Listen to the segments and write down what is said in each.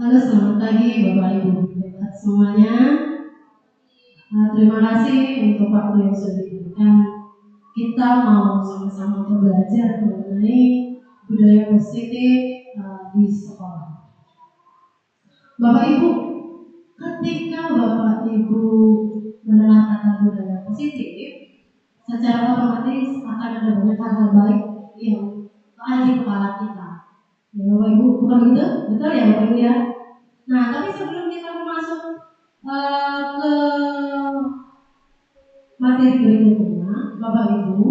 Halo, selamat pagi Bapak Ibu semuanya. Terima kasih untuk waktu yang sudah diberikan. Kita mau sama-sama untuk belajar mengenai budaya positif di sekolah. Bapak Ibu, ketika Bapak Ibu mendengar kata budaya positif, secara otomatis akan ada banyak hal-hal baik yang ada di kepala kita. Ya, Bapak Ibu, bukan begitu? Betul ya Bapak Ibu ya? Nah, tapi sebelum kita masuk ke materi berikutnya, Bapak Ibu,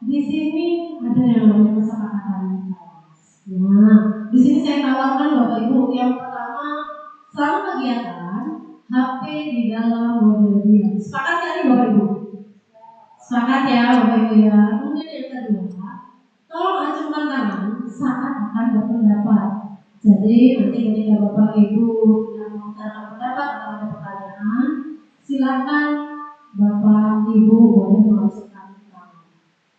di sini ada yang namanya kesepakatan. Nah, di sini saya tawarkan Bapak Ibu yang pertama, selama kegiatan HP di dalam modul diam. Sepakat kali Bapak Ibu? Sepakat ya Bapak Ibu ya. Kemudian yang kedua, tolong acungkan tangan saat akan berpendapat. Jadi nanti ketika Bapak Ibu yang mengutarakan pendapat atau ada pertanyaan, silakan Bapak Ibu boleh mengacungkan tangan.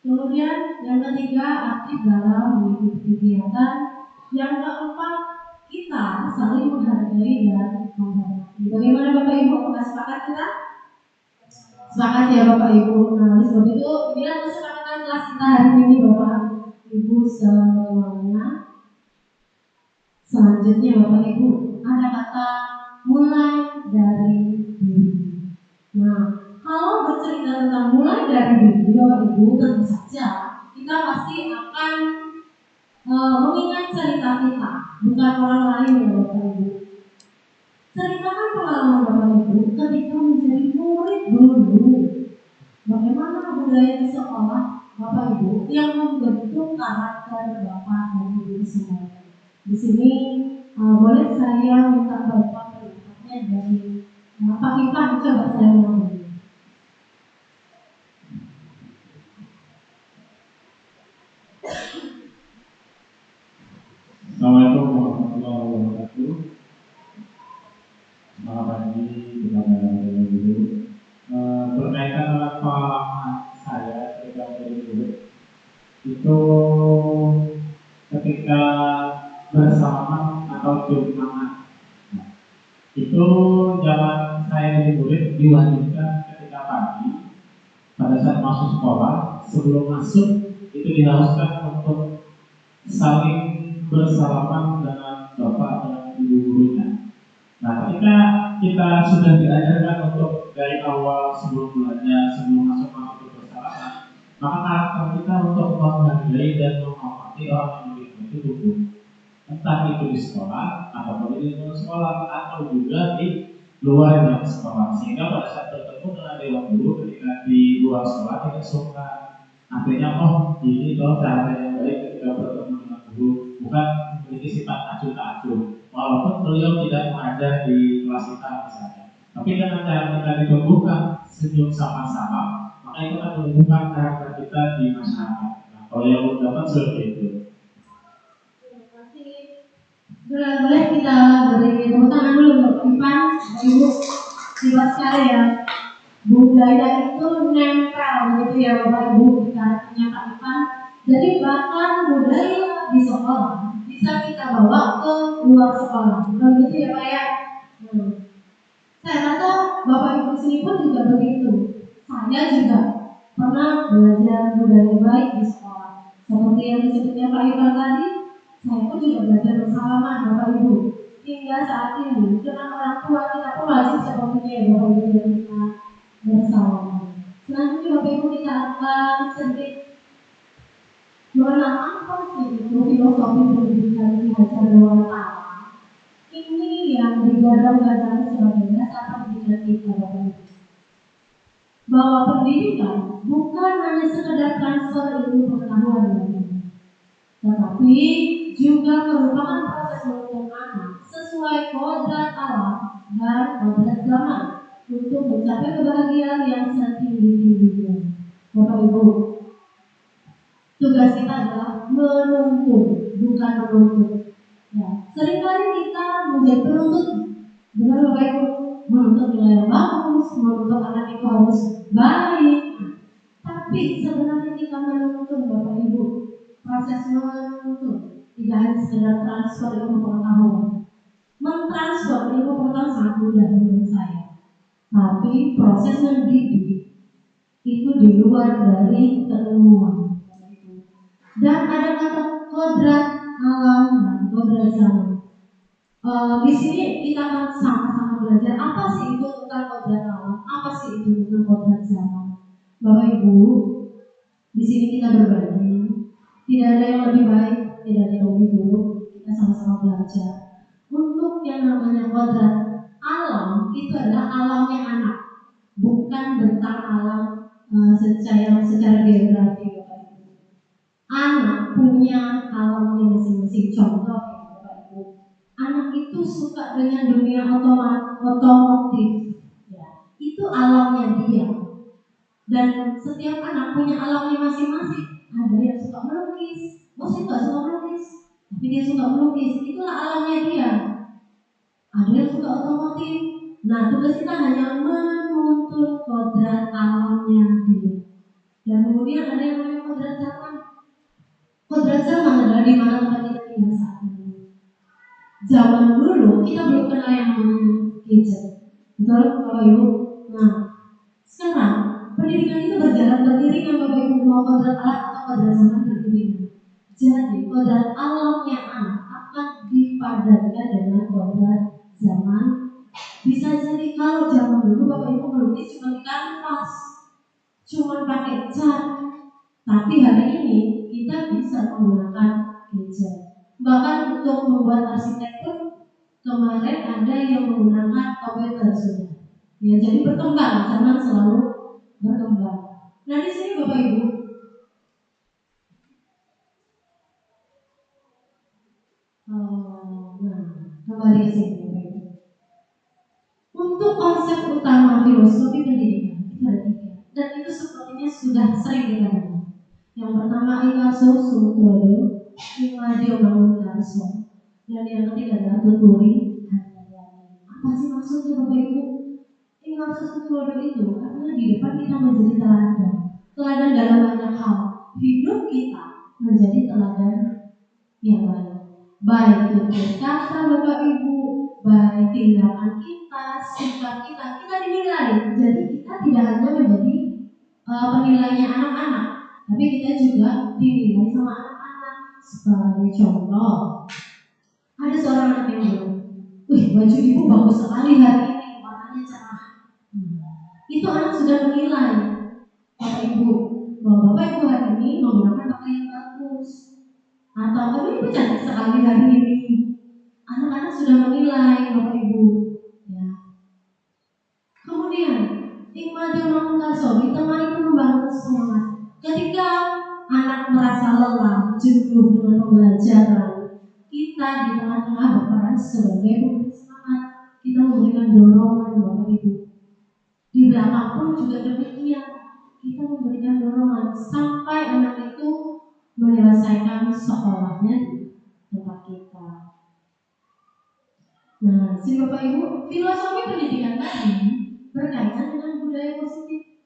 Kemudian yang ketiga, aktif dalam mengikuti kegiatan. Yang keempat, kita saling menghargai dan menghormati. Bagaimana Bapak Ibu? Apakah sepakat kita? Sepakat ya Bapak Ibu. Nah, oleh sebab itu inilah kesepakatan kelas kita hari ini Bapak Ibu semuanya. Selanjutnya Bapak Ibu, ada kata mulai dari diri. Nah, kalau bercerita tentang mulai dari diri Bapak Ibu, tentu saja kita pasti akan mengingat cerita kita, bukan orang lain ya Bapak Ibu. Ceritakan pengalaman Bapak Ibu ketika menjadi murid dulu. Bagaimana budaya di sekolah Bapak Ibu yang membentuk karakter Bapak dan Ibu semuanya. Di sini boleh saya minta Bapak pendapatnya dari Pak Ipan, coba saya ngomong. Assalamualaikum warahmatullahi wabarakatuh. Selamat pagi kepada ibu. Berkaitan dengan pengalaman saya ketika menjadi guru, itu ketika bersalaman atau cium tangan. Itu zaman saya jadi murid diwajibkan ketika pagi pada saat masuk sekolah, sebelum masuk itu diharuskan untuk saling bersalaman dengan bapak dan ibu gurunya. Nah, ketika kita sudah diajarkan untuk dari awal sebelum belajar, sebelum masuk itu bersalaman, maka karakter kita untuk menghargai dan menghormati orang yang lebih tua itu tumbuh. Entah itu di sekolah, ataupun di luar sekolah, atau juga di luar jam sekolah. Sehingga pada saat bertemu dengan dewan guru ketika di luar sekolah kita suka artinya ini loh cara yang baik ketika bertemu dengan guru, bukan memiliki sifat acuh tak acuh. Walaupun beliau tidak mengajar di kelas kita misalnya, tapi dengan cara kita ditumbuhkan senyum sama-sama, maka itu akan menumbuhkan karakter kita di masyarakat. Nah, kalau yang belum dapat seperti itu. Boleh kita beri tepuk tangan dulu untuk Ipan, Ibu. Jelas sekali ya. Budaya itu nempel gitu ya Bapak Ibu di karakternya Pak Ipan. Jadi bahkan budaya di sekolah bisa kita bawa ke luar sekolah. Bukan gitu ya Pak ya? Saya rasa Bapak Ibu sini pun juga begitu. Saya juga pernah belajar budaya baik di sekolah. Seperti yang disebutnya Pak Ipan tadi, saya pun juga belajar bersalaman Bapak Ibu. Hingga saat ini dengan orang tua kita pun wajib sepertinya ya Bapak Ibu yang kita bersalaman. Selanjutnya Bapak Ibu kita akan sedikit mengenal apa sih itu filosofi pendidikan di Hajar Dewantara. Ini yang digadang-gadang sebagai dasar pendidikan kita Bapak Ibu. Bahwa pendidikan bukan hanya sekedar transfer ilmu pengetahuan, tetapi juga merupakan proses membentuk anak sesuai kodrat alam dan kodrat zaman untuk mencapai kebahagiaan yang setinggi-tingginya. Bapak Ibu, tugas kita adalah menuntun, bukan menuntut. Ya, seringkali kita menjadi penuntut, benar Bapak Ibu, menuntut nilai yang bagus, menuntut anak itu harus baik. Tapi sebenarnya kita menuntun Bapak Ibu, proses menuntun tidak tidak hanya sekedar transfer ilmu pengetahuan. Mentransfer ilmu pengetahuan sangat mudah menurut saya, tapi proses mendidik itu di luar dari keilmuan. Dan ada kata kodrat alam dan kodrat zaman. Di sini kita akan sama-sama belajar apa sih itu tentang kodrat alam, apa sih itu tentang kodrat zaman. Bapak Ibu, di sini kita berbagi. Tidak ada yang lebih baik, tidak ada yang lebih buruk. Kita sama-sama belajar. Untuk yang namanya kodrat alam itu adalah alamnya anak, bukan tentang alam secara geografi. Bapak Ibu, anak punya alamnya masing-masing. Contoh ya Bapak Ibu, anak itu suka dengan dunia otomotif, ya, itu alamnya dia. Dan setiap anak punya alamnya masing-masing. Ada yang suka melukis, saya nggak suka melukis, tapi dia suka melukis, itulah alamnya dia. Ada yang suka otomotif. Nah, tugas kita hanya menuntut kodrat alamnya dia. Dan kemudian ada yang namanya kodrat zaman. Kodrat zaman adalah di mana tempat kita tinggal saat ini. Zaman dulu kita belum kenal yang namanya gadget, betul Bapak Ibu? Nah, sekarang pendidikan itu berjalan beriringan Bapak Ibu, mau kodrat alam atau kodrat zaman beriringan. Jadi kodrat alamnya anak akan dipadankan dengan kodrat zaman. Bisa jadi kalau zaman dulu Bapak Ibu melukis cuma di kanvas, cuma pakai cat. Tapi hari ini kita bisa menggunakan gadget. Bahkan untuk membuat arsitektur kemarin ada yang menggunakan komputer sudah. Ya, jadi berkembang, zaman selalu berkembang. Nah, di sini Bapak Ibu, kembali ke sini Bapak Ibu. Untuk konsep utama filosofi pendidikan itu ada 3, dan itu sepertinya sudah sering kita dengar. Yang pertama Ingarso Sumtrodo, Imadio Mangunkarso, dan yang ketiga adalah Tuturi Handayani. Apa sih maksudnya Bapak Ibu? Ingarso Sumtrodo itu artinya di depan kita menjadi teladan. Teladan dalam banyak hal. Hidup kita menjadi teladan yang baik. Baik tutur kata Bapak Ibu, baik tindakan kita, sikap kita dinilai. Jadi kita tidak hanya menjadi penilainya anak-anak, tapi kita juga dinilai sama anak-anak. Sebagai contoh, ada seorang anak yang bilang, "Wih, baju ibu bagus sekali hari ini, warnanya cerah." Itu anak sudah menilai Bapak Ibu, bahwa Bapak Ibu hari ini menggunakan pakaian bagus. Atau ibu cantik sekali hari ini. Anak-anak sudah menilai Bapak Ibu. Ya. Kemudian Imadio Mangunkarso ditemani pengembangan semangat. Ketika anak merasa lelah, jenuh dengan pembelajaran, kita di tengah-tengah berperan sebagai pemberi semangat. Kita memberikan dorongan Bapak Ibu. Di belakang pun juga demikian. Kita memberikan dorongan sampai anak itu menyelesaikan sekolahnya di tempat kita. Nah, si Bapak Ibu, filosofi pendidikan tadi berkaitan dengan budaya positif,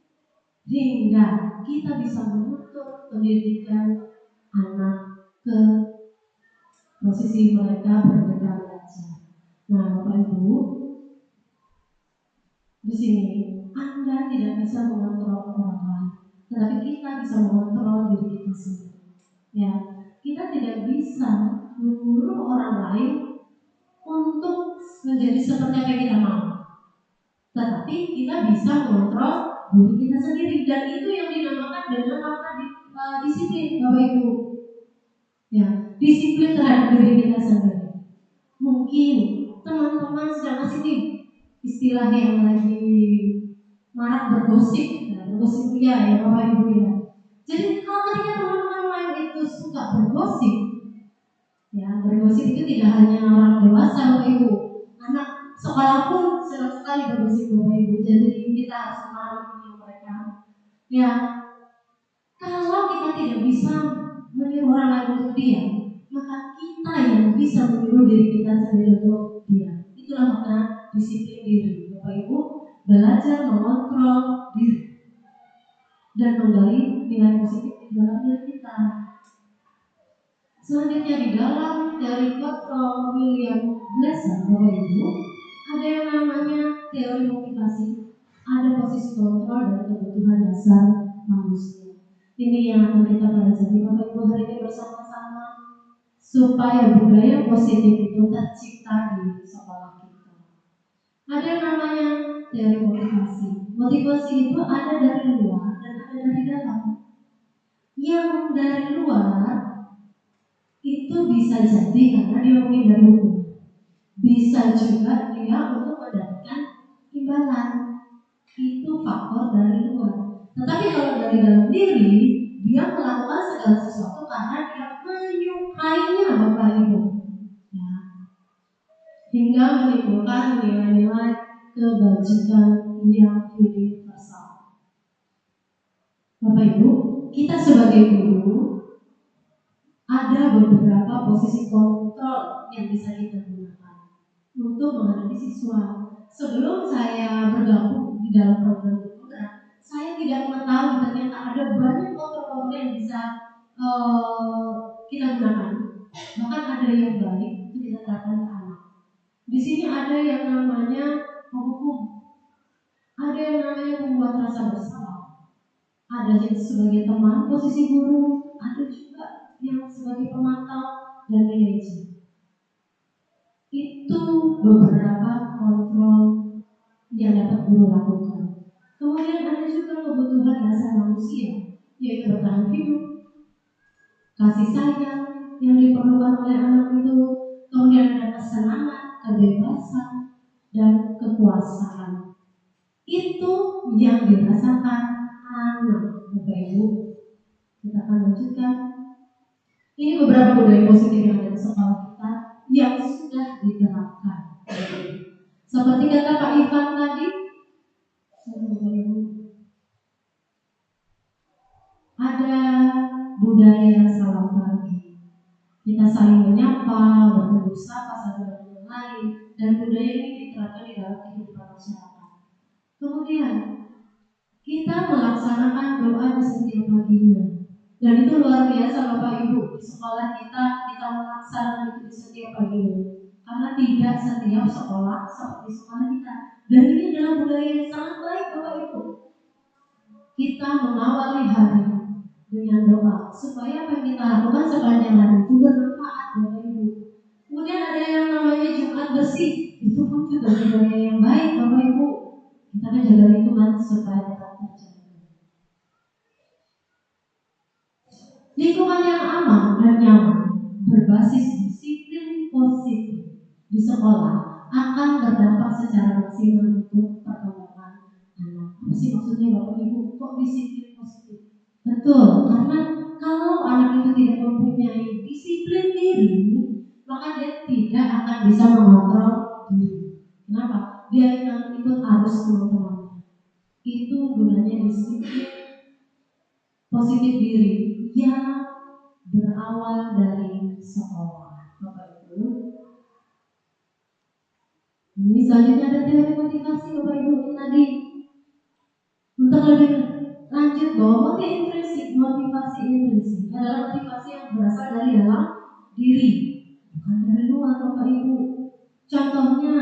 hingga kita bisa menuntut pendidikan anak ke posisi mereka berbeda belajar. Nah, Bapak Ibu, di sini Anda tidak bisa mengontrol orang lain, tetapi kita bisa mengontrol diri kita sendiri. Ya, kita tidak bisa menyuruh orang lain untuk menjadi seperti apa yang kita mau, tetapi kita bisa mengontrol diri kita sendiri, dan itu yang dinamakan dengan disiplin Bapak Ibu. Ya, disiplin terhadap diri kita sendiri. Mungkin teman-teman sedang asik istilah yang lagi marak bergosip, bergosip ya Bapak Ibu ya. Jadi kalau ketika teman-teman lain itu suka bergosip, ya bergosip itu tidak hanya orang dewasa Bapak Ibu, anak sekolah pun senang sekali bergosip Bapak Ibu. Jadi kita harus memahami mereka. Ya, kalau kita tidak bisa menyuruh orang lain untuk diam, maka kita yang bisa menyuruh diri kita sendiri untuk diam. Itulah makna disiplin diri Bapak Ibu, belajar mengontrol diri dan menggali nilai positif di dalam diri kita. Selanjutnya di dalam teori kontrol William Glasser, Bapak Ibu, ada yang namanya teori motivasi, ada posisi kontrol dan kebutuhan dasar manusia. Ini yang akan kita pelajari Bapak Ibu hari ini bersama-sama supaya budaya positif itu tercipta di sekolah kita. Ada yang namanya teori motivasi. Motivasi itu ada dari luar dan ada dari dalam. Yang dari luar itu bisa jadi karena dia menghindari hukum. Bisa juga dia untuk mendapatkan imbalan. Itu faktor dari luar. Tetapi kalau dari dalam diri, dia melakukan segala sesuatu karena dia menyukainya, Bapak Ibu. Ya. Hingga menimbulkan nilai-nilai kebajikan yang universal. Bapak Ibu, kita sebagai guru ada beberapa posisi kontrol yang bisa kita gunakan untuk menghadapi siswa. Sebelum saya bergabung di dalam program program, saya tidak mengetahui ternyata ada banyak kontrol-kontrol yang bisa kita gunakan. Bahkan ada yang baik itu kita terapkan ke anak. Di sini ada yang namanya menghukum, ada yang namanya membuat rasa bersalah, ada yang sebagai teman posisi guru, ada juga yang sebagai pemantau dan manajer. Itu beberapa kontrol yang dapat guru lakukan. Kemudian ada juga kebutuhan dasar manusia, yaitu bertahan hidup, kasih sayang yang diperlukan oleh anak itu, kemudian ada kesenangan, kebebasan, dan kekuasaan. Itu yang dirasakan anak. Bapak Ibu, kita akan lanjutkan. Ini beberapa budaya positif yang ada di sekolah kita yang sudah diterapkan. Seperti kata Pak Ivan tadi, ada budaya salam pagi. Kita saling menyapa, bertegur sapa satu dengan yang lain, dan budaya ini diterapkan di dalam kehidupan masyarakat. Kemudian kita melaksanakan doa di setiap paginya, dan itu luar biasa Bapak Ibu. Di sekolah kita melaksanakan itu di setiap paginya, karena tidak setiap sekolah seperti sekolah kita. Dan ini adalah budaya yang sangat baik Bapak Ibu. Kita mengawali hari dengan doa supaya apa yang kita lakukan sepanjang hari itu bermanfaat Bapak Ibu. Kemudian ada yang namanya Jumat bersih, itu pun juga budaya yang baik Bapak Ibu. Kita menjaga lingkungan supaya tetap terjaga. Lingkungan yang aman dan nyaman berbasis disiplin positif di sekolah akan berdampak secara maksimal untuk perkembangan anak. Apa sih maksudnya Bapak Ibu? Kok disiplin positif? Betul, karena kalau anak itu tidak mempunyai disiplin diri, maka dia tidak akan bisa mengontrol diri. Kenapa? Dia akan ikut arus teman-temannya. Itu gunanya disiplin positif diri yang berawal dari sekolah. Bapak Ibu, ini selanjutnya ada teori motivasi Bapak Ibu ini tadi. Untuk lebih lanjut bahwa motivasi intrinsik adalah motivasi yang berasal dari dalam diri, bukan dari luar Bapak Ibu. Contohnya,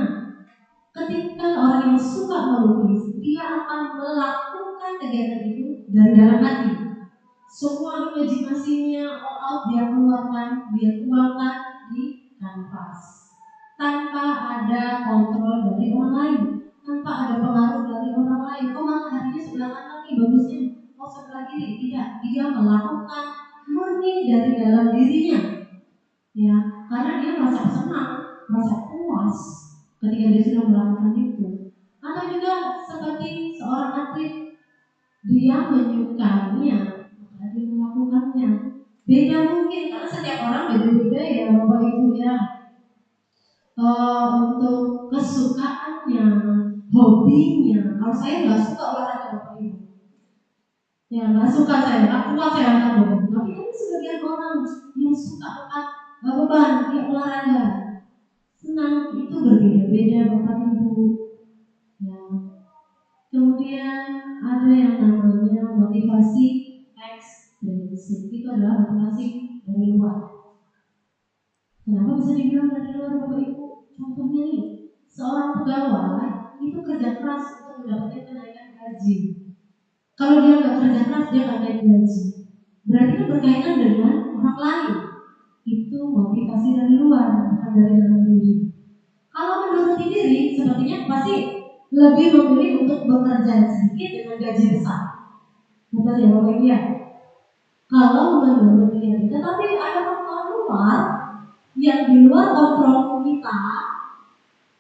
ketika orang yang suka melukis, dia akan melakukan kegiatan itu dari dalam hati. Semua imajinasinya all out dia keluarkan, dia tuangkan di kanvas tanpa ada kontrol dari orang lain, tanpa ada pengaruh dari orang lain. Oh mataharinya sebelah kanan nih bagusnya, oh sebelah kiri tidak. Dia melakukan murni dari dalam dirinya, ya, karena dia merasa senang, merasa puas ketika dia sudah melakukan itu. Atau juga seperti seorang atlet, dia menyukainya, maka dia melakukannya. Beda mungkin karena setiap orang beda-beda ya Bapak Ibu ya. Untuk kesukaannya, hobinya. Kalau saya nggak suka olahraga Bapak Ibu, ya nggak suka saya, nggak kuat saya angkat beban. Tapi kan sebagian orang yang suka angkat beban, dia olahraga, senang, itu berbeda-beda Bapak Ibu. Ya. Kemudian ada yang namanya motivasi ekstrinsik, itu adalah motivasi dari luar. Kenapa bisa dibilang dari luar Bapak Ibu? Contohnya nih, seorang pegawai itu kerja keras untuk mendapatkan kenaikan gaji. Kalau dia nggak kerja keras, dia nggak naik gaji. Berarti kan berkaitan dengan orang lain. Itu motivasi dari luar, bukan dari dalam diri. Kalau menuruti diri, sepertinya pasti lebih memilih untuk bekerja sedikit dengan gaji besar. Betul ya Bapak Ibu ya? Kalau menuruti diri, tetapi ada faktor luar yang di luar kontrol kita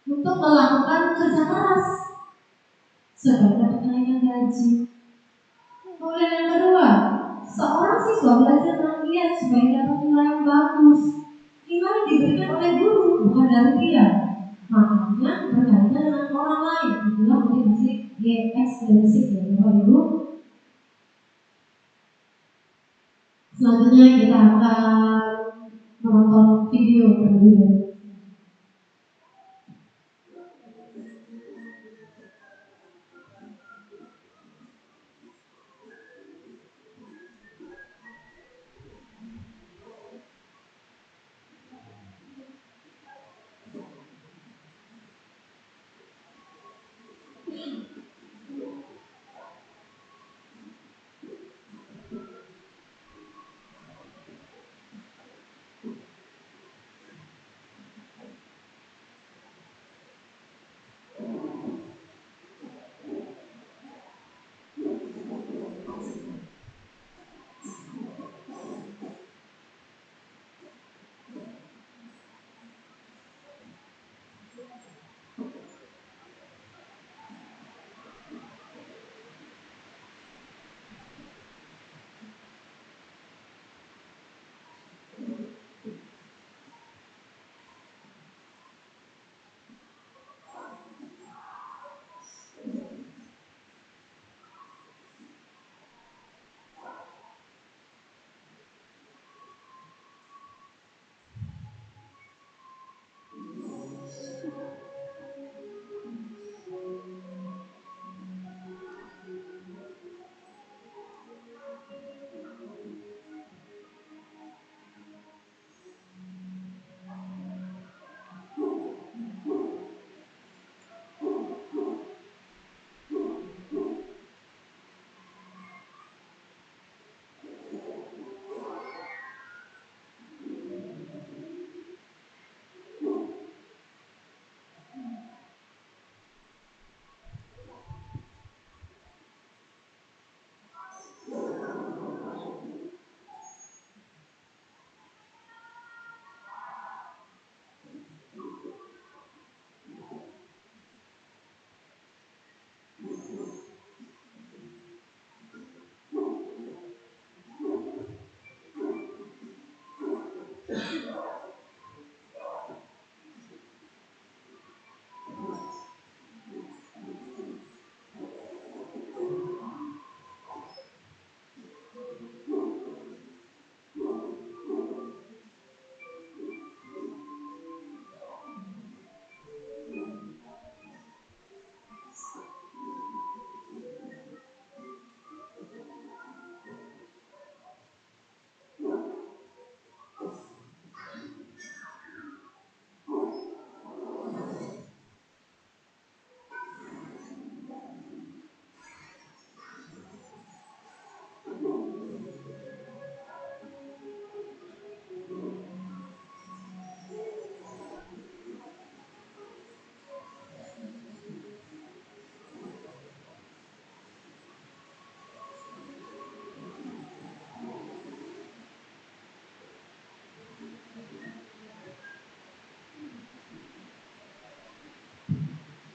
untuk melakukan kerja keras supaya dapat kenaikan gaji. Kemudian yang kedua, seorang siswa belajar dengan giat supaya dapat nilai yang bagus. Nilai diberikan oleh guru, bukan dari dia. Makanya berkaitan dengan orang lain. Itulah motivasi ekstrinsik ya Bapak Ibu. Selanjutnya kita akan menonton video terlebih dahulu.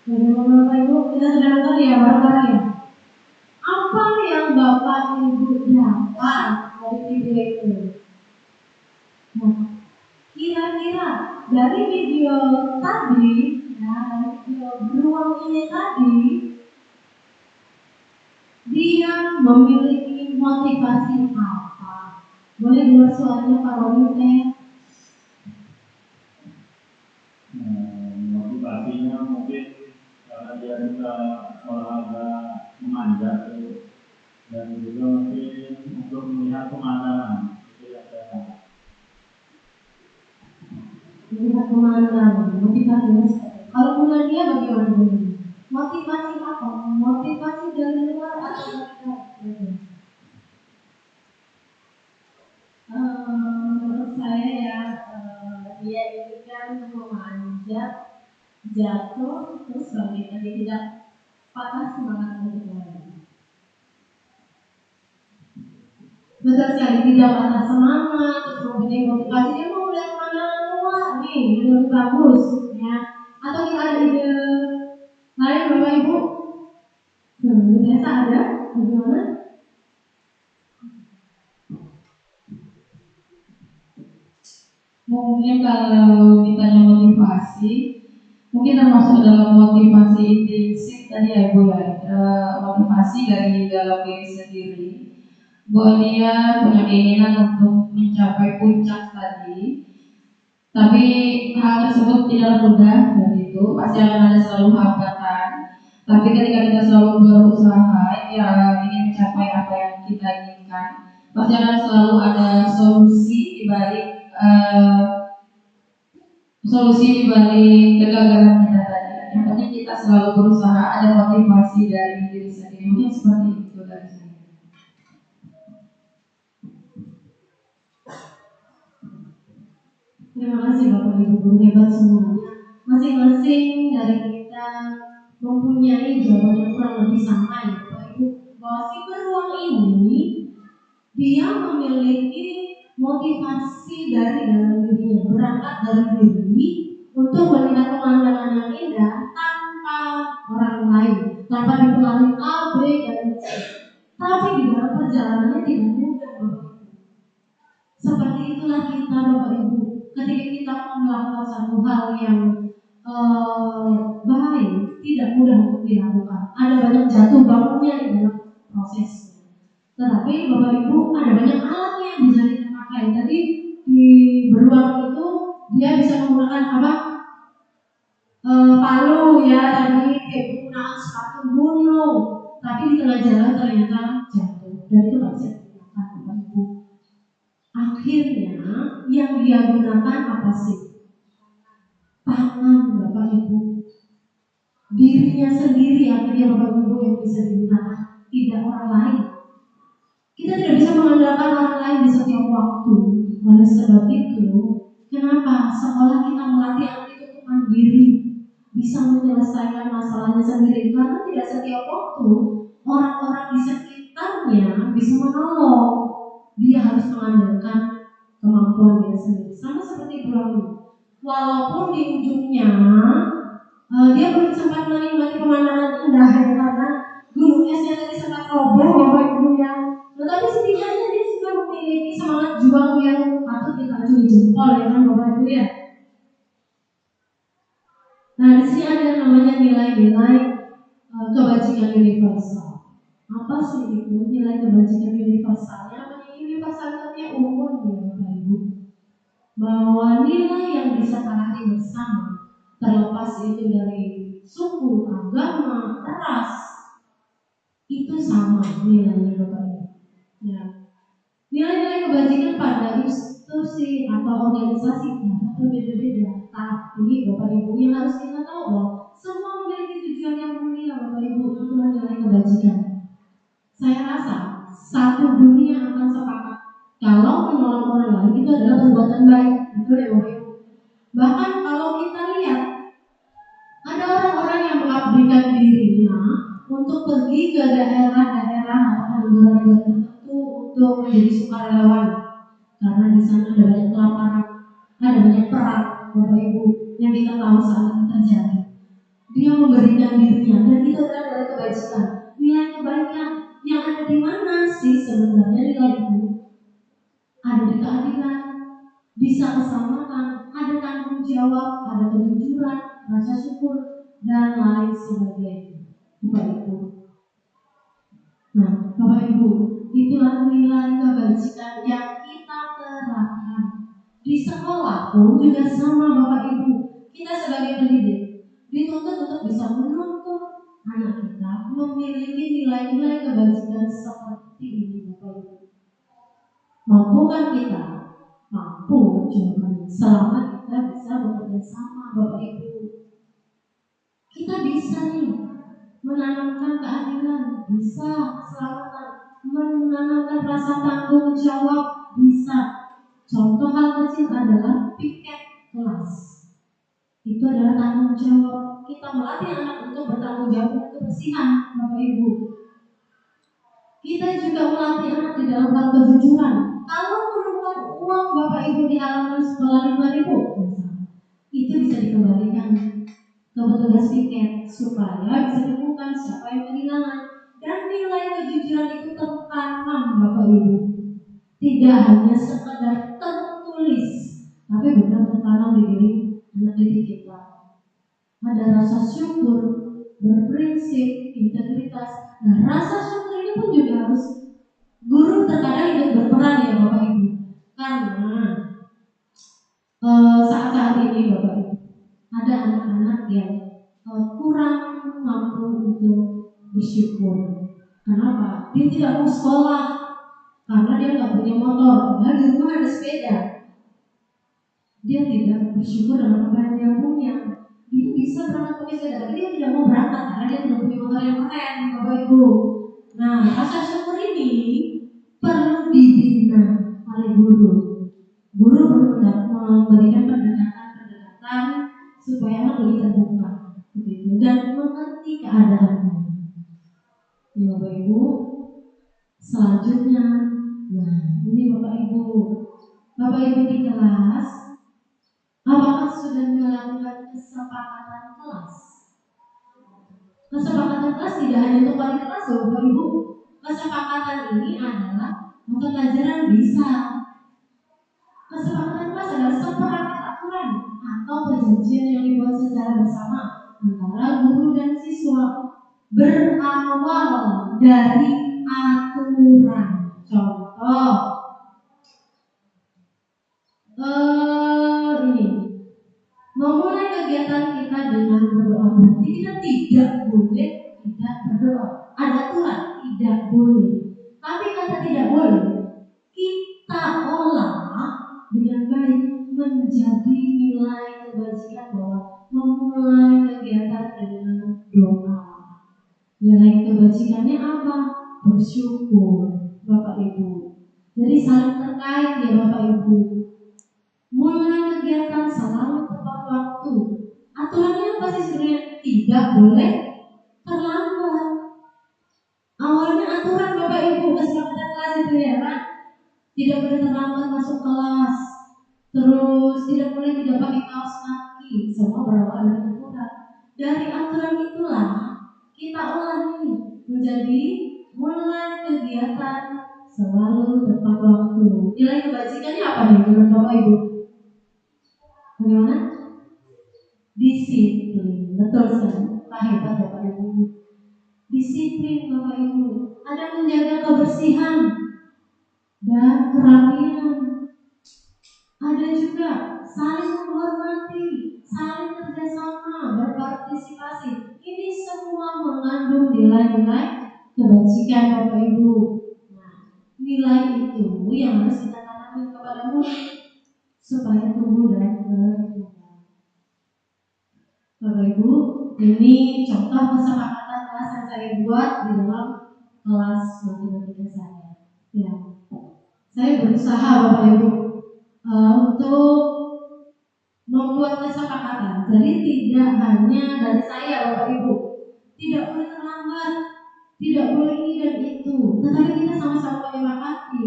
Bagaimana Bapak Ibu? Kita sudah nonton ya bareng-bareng ya. Apa yang Bapak Ibu dapat dari video itu? Nah, kira-kira dari video tadi, ya, dari video beruang ini tadi, dia memiliki motivasi apa? Boleh dengar suaranya Pak Roni teh? Motivasinya mungkin karena dia bisa olahraga memanjat dan juga mungkin untuk melihat pemandangan itu yang saya melihat pemandangan, motivasinya seperti itu. Kalau bulan dia bagaimana bulan? Motivasi apa? Motivasi dari luar atau dari dalam? Menurut saya ya, dia ini kan memanjat, jatuh, terus bangkit lagi, tidak patah semangat untuk lagi. Betul sekali, tidak patah semangat, terus mempunyai motivasi, dia mau melihat pemandangan luar nih, yang lebih bagus, ya. Atau kita ada ide lain, Bapak Ibu? Biasa ada, bagaimana? Mungkin kalau ditanya motivasi, mungkin termasuk dalam motivasi intrinsik tadi ya Bu ya, motivasi dari dalam diri sendiri, bahwa dia punya keinginan untuk mencapai puncak tadi. Tapi hal tersebut tidaklah mudah dan itu pasti akan ada selalu hambatan. Tapi ketika kita selalu berusaha ya ingin mencapai apa yang kita inginkan, pasti akan selalu ada solusi di balik kegagalan kita tadi. Yang penting kita selalu berusaha, ada motivasi dari diri sendiri. Mungkin seperti itu dari saya. Terima kasih Bapak Ibu guru hebat semuanya. Masing-masing dari kita mempunyai jawaban yang kurang lebih sama ya Bapak Ibu. Bahwa si beruang ini dia memiliki motivasi dari dalam dirinya, berangkat dari diri untuk melihat pemandangan yang indah tanpa orang lain, tanpa dipengaruhi A, B, dan C. Tapi di dalam perjalanannya tidak mudah Bapak Ibu. Seperti itulah kita Bapak Ibu. Ketika kita melakukan satu hal yang baik, tidak mudah untuk dilakukan. Ada banyak jatuh bangunnya di dalam proses. Tetapi Bapak Ibu ada banyak alat yang bisa kita pakai. Tadi di beruang itu dia bisa menggunakan apa? Palu ya, tadi penggunaan sepatu gunung. Tapi di tengah jalan ternyata jatuh dan itu nggak bisa digunakan Bapak Ibu. Akhirnya yang dia gunakan apa sih? Tangan Bapak Ibu. Dirinya sendiri akhirnya Bapak Ibu yang bisa digunakan, tidak orang lain. Kita tidak bisa mengandalkan orang lain di setiap waktu. Oleh sebab itu, kenapa seolah kita melatih anak itu untuk mandiri, bisa menyelesaikan masalahnya sendiri? Karena tidak setiap waktu orang-orang di sekitarnya bisa menolong. Dia harus mengandalkan kemampuan dia sendiri. Sama seperti beruang. Walaupun di ujungnya dia belum sempat menikmati pemandangan indah ya, karena gunung esnya tadi sempat roboh Bapak Ibu ya. Tetapi setidaknya dia sudah memiliki semangat juang yang patut kita acungi jempol ya kan Bapak Ibu ya. Nah di sini ada yang namanya nilai-nilai kebajikan universal. Apa sih itu nilai kebajikan universal? Yang namanya universal artinya umum ya Bapak Ibu. Bahwa nilai yang disepakati bersama, terlepas itu dari suku, agama, ras, itu sama nilainya Bapak Ibu. Ya. Nilai-nilai kebajikan pada institusi atau organisasi dapat berbeda-beda, tapi Bapak Ibu yang harus kita tahu bahwa semua memiliki tujuan yang mulia Bapak Ibu, itulah nilai kebajikan. Saya rasa satu dunia akan sepakat kalau menolong orang lain itu adalah perbuatan baik, betul ya Bapak Ibu. Bahkan kalau kita lihat ada orang-orang yang mengabdikan dirinya untuk pergi ke daerah-daerah atau negara-negara tertentu untuk menjadi sukarelawan, karena di sana ada banyak kelaparan, ada banyak perang Bapak Ibu yang kita tahu saat ini terjadi. Dia memberikan dirinya dan itu adalah kebajikan, nilai kebaikan. Yang ada di mana sih sebenarnya nilai itu? Ada di keadilan, bisa kesamaan, ada tanggung jawab, ada kejujuran, rasa syukur, dan lain sebagainya. Bapak Ibu. Nah, Bapak Ibu, itulah nilai kebajikan yang kita terapkan. Di sekolah pun juga sama Bapak Ibu. Kita sebagai pendidik dituntut untuk bisa menuntut anak kita memiliki nilai-nilai kebajikan seperti ini Bapak Ibu. Mampukah kita? Mampu jawabannya selama kita bisa bekerjasama, Bapak Ibu. Kita bisa nih menanamkan keadilan, bisa keselamatan, menanamkan rasa tanggung jawab, bisa. Contoh hal kecil adalah piket kelas. Itu adalah tanggung jawab. Kita melatih anak untuk bertanggung jawab dengan kebersihan, Bapak Ibu. Kita juga melatih anak di dalam hal kejujuran. Kalau menemukan uang Bapak Ibu di halaman sekolah 5.000, itu bisa dikembalikan ke petugas piket supaya bisa ditemukan siapa yang kehilangan. Dan nilai kejujuran itu tertanam, Bapak Ibu. Tidak hanya sekedar tertulis, tapi benar tertanam di diri anak didik kita. Ada rasa syukur, berprinsip, integritas. Nah, rasa syukur ini pun juga harus guru terkadang ikut berperan ya Bapak Ibu. Karena saat-saat ini Bapak Ibu ada anak-anak yang kurang mampu untuk bersyukur. Kenapa? Dia tidak mau sekolah karena dia nggak punya motor, padahal di rumah ada sepeda. Dia tidak bersyukur dengan apa yang dia punya. Dia bisa berangkat pakai sepeda, tapi dia tidak mau berangkat karena dia tidak punya motor yang keren, Bapak Ibu. Nah, rasa syukur ini perlu dibina oleh guru. Guru perlu memberikan pendekatan supaya anak lebih terbuka, begitu, dan mengerti keadaannya. Ya, Bapak Ibu. Selanjutnya, nah ini Bapak Ibu di kelas, apakah sudah melakukan kesepakatan kelas? Kesepakatan kelas tidak hanya untuk wali kelas, Bapak Ibu. Kesepakatan ini adalah untuk pelajaran bisa. Kesepakatan kelas adalah seperangkat aturan atau perjanjian yang dibuat secara bersama antara guru dan siswa, berawal dari aturan. Contoh, ini memulai kegiatan kita dengan berdoa. Berarti kita tidak boleh tidak berdoa. Ada aturan, tidak boleh. Tapi kata tidak boleh kita olah dengan baik menjadi nilai kebajikan bahwa memulai kegiatan dengan doa. Nilai kebajikannya apa? Bersyukur, Bapak Ibu. Jadi saling terkait ya Bapak Ibu. Mulai kegiatan selalu tepat waktu. Aturannya apa sih sebenarnya? Tidak boleh terlambat. Awalnya aturan Bapak Ibu kesepakatan kelas itu ya kan? Tidak boleh terlambat masuk kelas. Terus tidak boleh tidak pakai kaos kaki. Semua berawal dari aturan. Dari aturan itulah kita ulangi menjadi mulai kegiatan selalu tepat waktu. Nilai kebajikannya apa nih menurut Bapak Ibu? Bagaimana? Disiplin. Betul sekali. Pak hebat Bapak Ibu. Disiplin Bapak Ibu. Ada menjaga kebersihan dan kerapian. Ada juga saling menghormati, saling kerjasama, berpartisipasi. Ini semua mengandung nilai-nilai kebajikan Bapak Ibu. Nah, nilai itu yang harus kita tanamkan kepada murid supaya tumbuh dan berkembang. Bapak Ibu, ini contoh kesepakatan kelas yang saya buat di dalam kelas matematika saya. Ya, saya berusaha Bapak Ibu untuk membuat kesepakatan. Jadi tidak hanya dari saya Bapak Ibu, tidak boleh terlambat, tidak boleh ini dan itu, tetapi kita sama-sama menyepakati.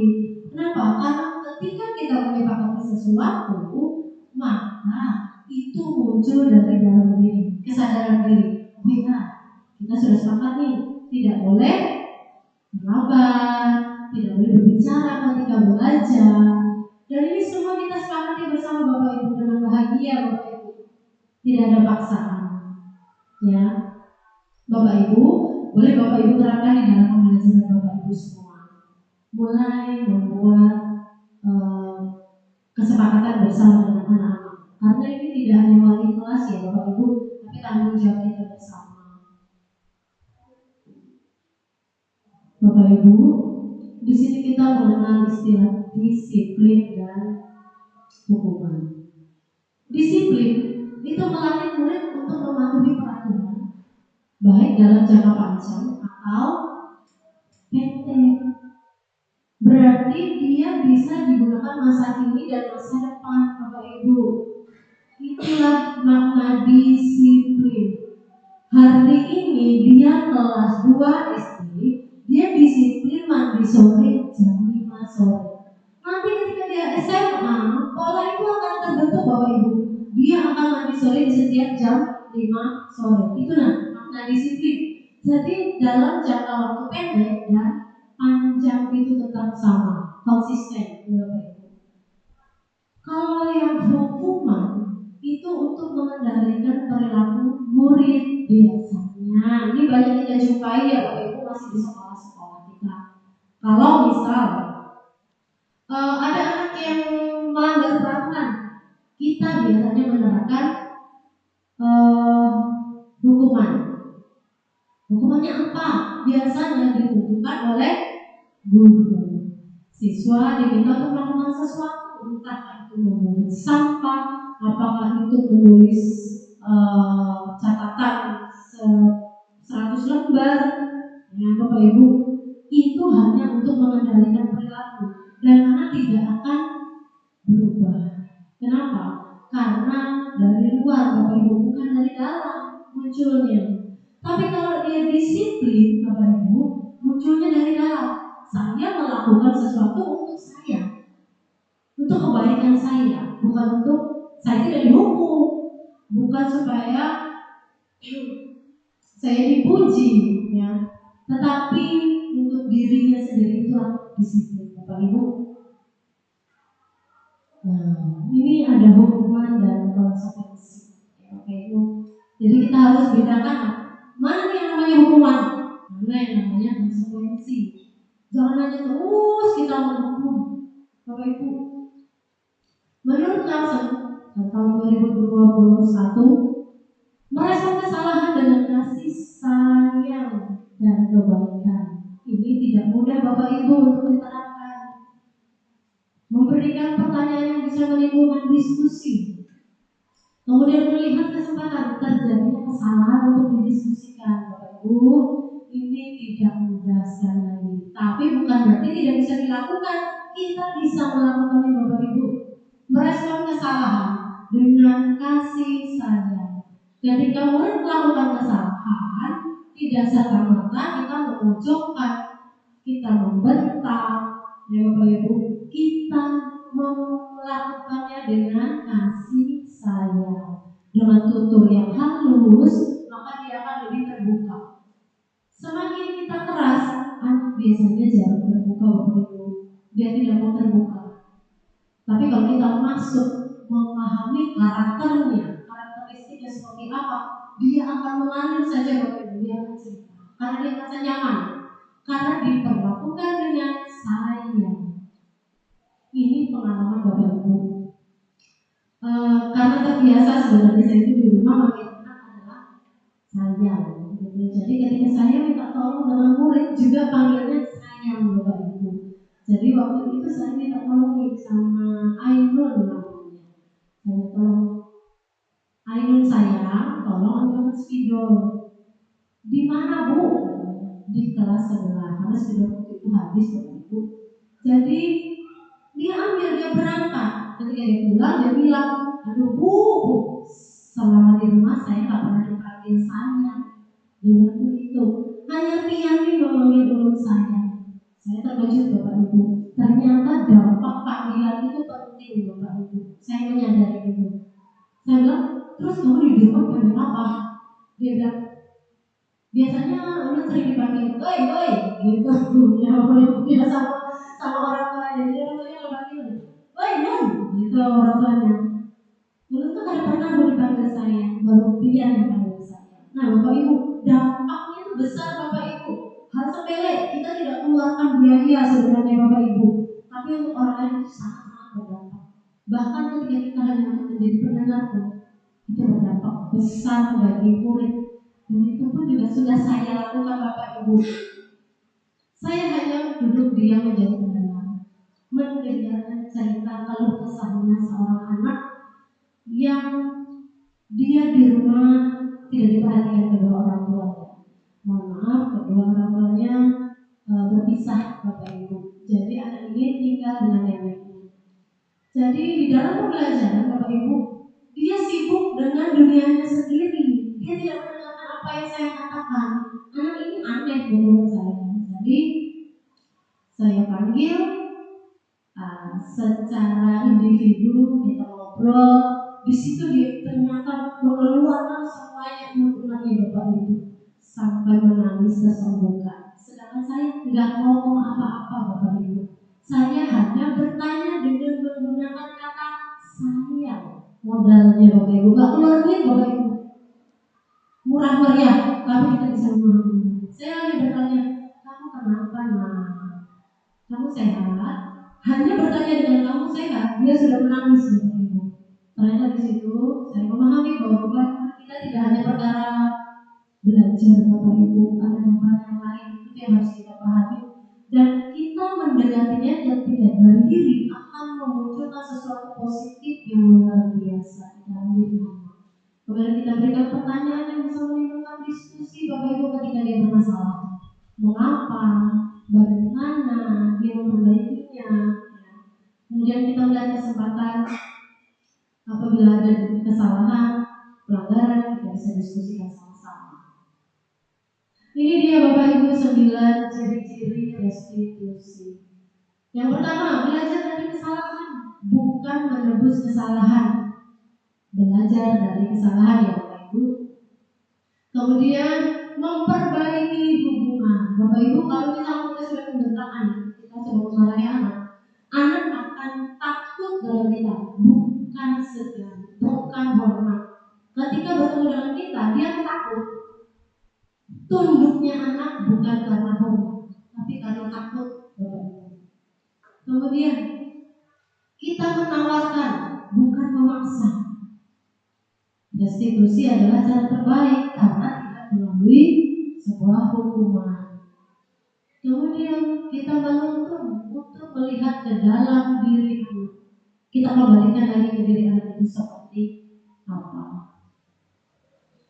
Kenapa? Karena ketika kita menyepakati sesuatu, maka itu muncul dari dalam diri, kesadaran diri. Oh iya, kita sudah sepakat nih, tidak boleh terlambat, tidak boleh berbicara ketika belajar. Dan ini semua kita sepakati bersama Bapak Ibu dengan bahagia Bapak Ibu. Tidak ada paksaan. Ya, Bapak Ibu, boleh Bapak Ibu terapkan di dalam pembelajaran Bapak Ibu semua. Mulai membuat kesepakatan bersama dengan anak-anak. Karena ini tidak hanya wali kelas ya Bapak Ibu, tapi tanggung jawab kita bersama. Bapak Ibu, di sini kita mengenal istilah disiplin dan hukuman. Disiplin itu melatih murid untuk mematuhi peraturan, baik dalam jangka panjang atau pendek. Berarti dia bisa digunakan masa kini dan masa depan, Bapak Ibu. Itulah makna disiplin. Hari ini dia kelas 2 SD, dia disiplin mandi sore jam 5 sore. Nanti ketika dia SMA, pola itu akan terbentuk, Bapak Ibu. Dia akan mandi sore di setiap jam 5 sore. Itu makna disiplin. Jadi dalam jangka waktu pendek dan panjang itu tetap sama, konsisten, Bapak Ibu. Kalau yang hukuman itu untuk mengendalikan perilaku murid biasanya. Ini banyak kita jumpai ya Bapak Ibu masih di sekolah-sekolah kita. Kalau misal ada anak yang melanggar peraturan, kita biasanya menerapkan hukuman. Hukumannya apa? Biasanya ditentukan oleh guru. Siswa diminta untuk melakukan sesuatu, entah itu memungut sampah, apakah itu menulis catatan 100 lembar, ya Bapak Ibu, itu hanya untuk mengendalikan perilaku dan anak tidak akan berubah. Kenapa? Karena dari luar Bapak Ibu, bukan dari dalam munculnya. Tapi kalau dia disiplin Bapak Ibu, munculnya dari dalam. Saya melakukan sesuatu untuk saya, untuk kebaikan saya, bukan untuk saya tidak dihukum, bukan supaya saya dipuji, ya, tetapi untuk dirinya sendiri. Itulah disiplin, Bapak Ibu. Nah, ini ada hukuman dan konsekuensi, ya, Bapak Ibu. Jadi kita harus bedakan mana yang namanya hukuman, mana yang namanya konsekuensi. Jangan hanya terus kita menghukum, Bapak Ibu. Menurut Nelson, tahun 2021, merespon kesalahan dengan kasih sayang dan kebaikan. Ini tidak mudah Bapak Ibu untuk diterapkan. Memberikan pertanyaan yang bisa menimbulkan diskusi. Kemudian melihat kesempatan terjadinya kesalahan untuk didiskusikan, Bapak Ibu. Ini tidak mudah sekali lagi. Tapi bukan berarti tidak bisa dilakukan. Kita bisa melakukannya, Bapak Ibu. Merespon kesalahan dengan kasih sayang. Ketika murid melakukan kesalahan, tidak serta-merta kita memojokkan, kita membentak, ya Bapak Ibu. Kita melakukannya dengan kasih sayang, dengan tutur yang halus, maka dia akan lebih terbuka. Semakin kita keras, anak biasanya jarang terbuka, Bapak Ibu. Dia tidak mau terbuka. Tapi kalau kita masuk memahami karakternya, karakteristiknya seperti apa, dia akan mengalir saja, Bapak Ibu. Dia akan cerita karena dia merasa nyaman, karena diperlakukan dengan sayang. Ini pengalaman Bapak Ibu. Karena terbiasa sebenarnya saya itu di rumah manggil anak adalah sayang. Jadi ketika saya minta tolong dengan murid juga panggilnya sayang, Bapak Ibu. Jadi waktu itu saya minta tolong sama Ainun namanya. Saya tolong Ainun, sayang, tolong ambilkan spidol. Di mana Bu? Di kelas sebelah. Karena spidol itu habis, Bapak Ibu. Jadi dia ambil, dia berangkat. Ketika dia pulang, dia bilang, aduh Bu, selama di rumah saya nggak pernah dipanggil sayang. Dengan begitu, hanya Tiani memanggil ulun sayang. Saya terkejut Bapak Ibu. Ternyata dampak panggilan itu penting Bapak Ibu. Saya menyadari itu. Saya bilang, terus kamu di rumah panggil apa? Dia bilang, biasanya ulun sering dipanggil, oi, gitu. Ya Bapak Ibu, dia sama orang tuanya. Jadi orang tuanya panggil, oi Nun, gitu orang tuanya. Ulun tuh kada pernah dipanggil sayang, baru dia yang panggil sayang. Nah Bapak Ibu, dampaknya itu besar Bapak Ibu. Hal sepele, kita tidak keluarkan biaya sebenarnya Bapak Ibu, tapi untuk orang lain itu sangat-sangat berdampak. Bahkan ketika kita hanya untuk menjadi pendengar pun, itu berdampak besar bagi murid. Dan itu pun juga sudah saya lakukan Bapak Ibu. Saya hanya duduk diam menjadi pendengar, mendengarkan cerita keluh kesahnya seorang anak yang dia di rumah tidak diperhatikan kedua orang tuanya. Mohon maaf, kedua orang tuanya berpisah Bapak Ibu. Jadi anak ini tinggal dengan neneknya. Jadi di dalam pembelajaran Bapak Ibu, dia sibuk dengan dunianya sendiri. Dia tidak mendengarkan apa yang saya katakan. Anak ini aneh menurut saya. Jadi saya panggil secara individu, kita ngobrol. Di situ dia ternyata mengeluarkan semuanya unek-uneknya Bapak Ibu sampai menangis kesombongan. Sedangkan saya tidak ngomong apa-apa Bapak Ibu. Saya hanya bertanya dengan menggunakan kata sayang. Modalnya Bapak Ibu, gak keluar duit Bapak Ibu. Murah meriah, tapi kita bisa memahami. Saya hanya bertanya, kamu kenapa nak? Kamu sehat? Hanya bertanya dengan kamu sehat, dia sudah menangis Bapak Ibu. Ternyata di situ saya memahami bahwa kita tidak hanya perkara belajar Bapak Ibu, ada manfaat yang lain itu yang harus kita pahami. Dan kita mendekatinya ketika dari diri akan memunculkan sesuatu positif yang luar biasa dalam diri kita. Kemudian kita berikan pertanyaan yang bisa menimbulkan diskusi Bapak Ibu ketika dia bermasalah. Mengapa? Bagaimana dia memperbaikinya? Kemudian kita melihat kesempatan apabila ada kesalahan, pelanggaran, kita bisa diskusikan sama-sama. Ini dia Bapak Ibu 9 ciri-ciri restitusi. Yang pertama, belajar dari kesalahan, bukan menebus kesalahan. Belajar dari kesalahan ya Bapak Ibu. Kemudian memperbaiki hubungan. Bapak Ibu, kalau misalnya kita sudah membentak anak, kita sudah memarahi anak akan takut dengan kita, bukan segan, bukan hormat. Ketika bertemu dengan kita, dia takut. Tunduknya anak bukan karena hormat, tapi karena takut. Kemudian kita menawarkan, bukan memaksa. Restitusi adalah cara terbaik karena tidak melalui sebuah hukuman. Kemudian kita menuntun untuk melihat ke dalam diri anak. Kita kembalikan lagi ke diri anak itu seperti apa.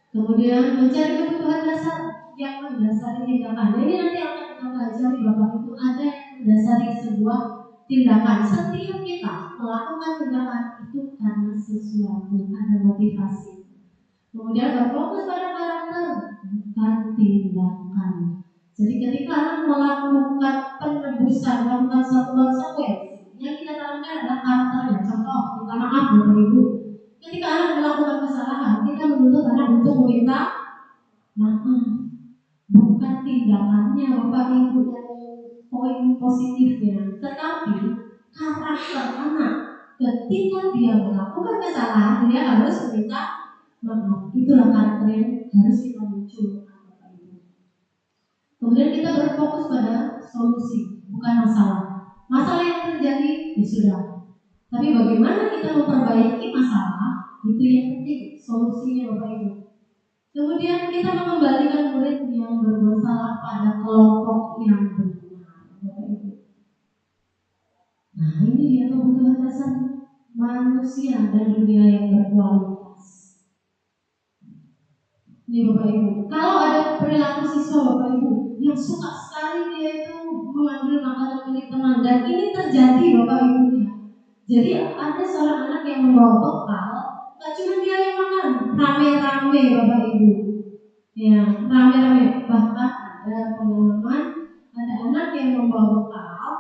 Kemudian mencari kebutuhan dasar yang mendasari tindakan. Jadi nanti akan kita pelajari Bapak Ibu, ada yang mendasari sebuah tindakan. Setiap kita melakukan tindakan itu karena sesuatu, ada motivasi. Kemudian berfokus pada karakter, bukan tindakan. Jadi ketika anak melakukan penebusan, melakukan satu konsekuensi, yang kita tanamkan adalah karakternya. Contoh, minta maaf Bapak Ibu. Ketika anak melakukan kesalahan, kita menuntut anak untuk meminta maaf, bukan tindakannya Bapak Ibu yang poin positifnya, tetapi karakter anak. Ketika dia melakukan kesalahan, dia harus meminta maaf. Itulah karakter yang harus kita munculkan Bapak Ibu. Kemudian kita berfokus pada solusi, bukan masalah. Masalah yang terjadi ya sudah, tapi bagaimana kita memperbaiki masalah, itu yang penting, solusinya Bapak Ibu. Kemudian kita mengembalikan murid yang berbuat salah pada kelompok yang benar Bapak Ibu. Nah ini dia kebutuhan dasar manusia dan dunia yang berkualitas. Ini Bapak Ibu, kalau ada perilaku siswa Bapak Ibu yang suka sekali dia itu mengambil makanan milik teman, dan ini terjadi Bapak Ibu ya. Jadi ada seorang anak yang membawa bekal, gak cuma dia yang makan, rame-rame Bapak Ibu. Ya, rame-rame. Bahkan ada pengalaman, ada anak yang membawa bekal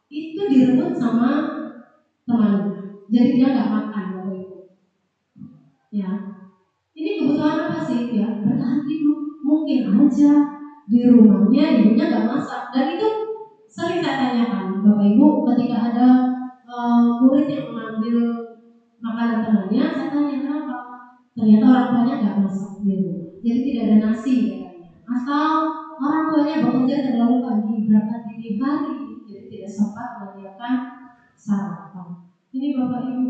itu direbut sama temannya. Jadi dia nggak makan Bapak Ibu. Ya, ini kebutuhan apa sih ya? Bertahan hidup. Mungkin aja di rumahnya ibunya nggak masak, dan itu sering saya tanyakan Bapak Ibu ketika ada murid yang mengambil makanan temannya, saya tanya kenapa? Ternyata orang tuanya nggak masak di rumah, jadi tidak ada nasi katanya. Atau orang tuanya bekerja terlalu pagi, berangkat dini hari, jadi tidak sempat menyiapkan sarapan. Ini Bapak Ibu,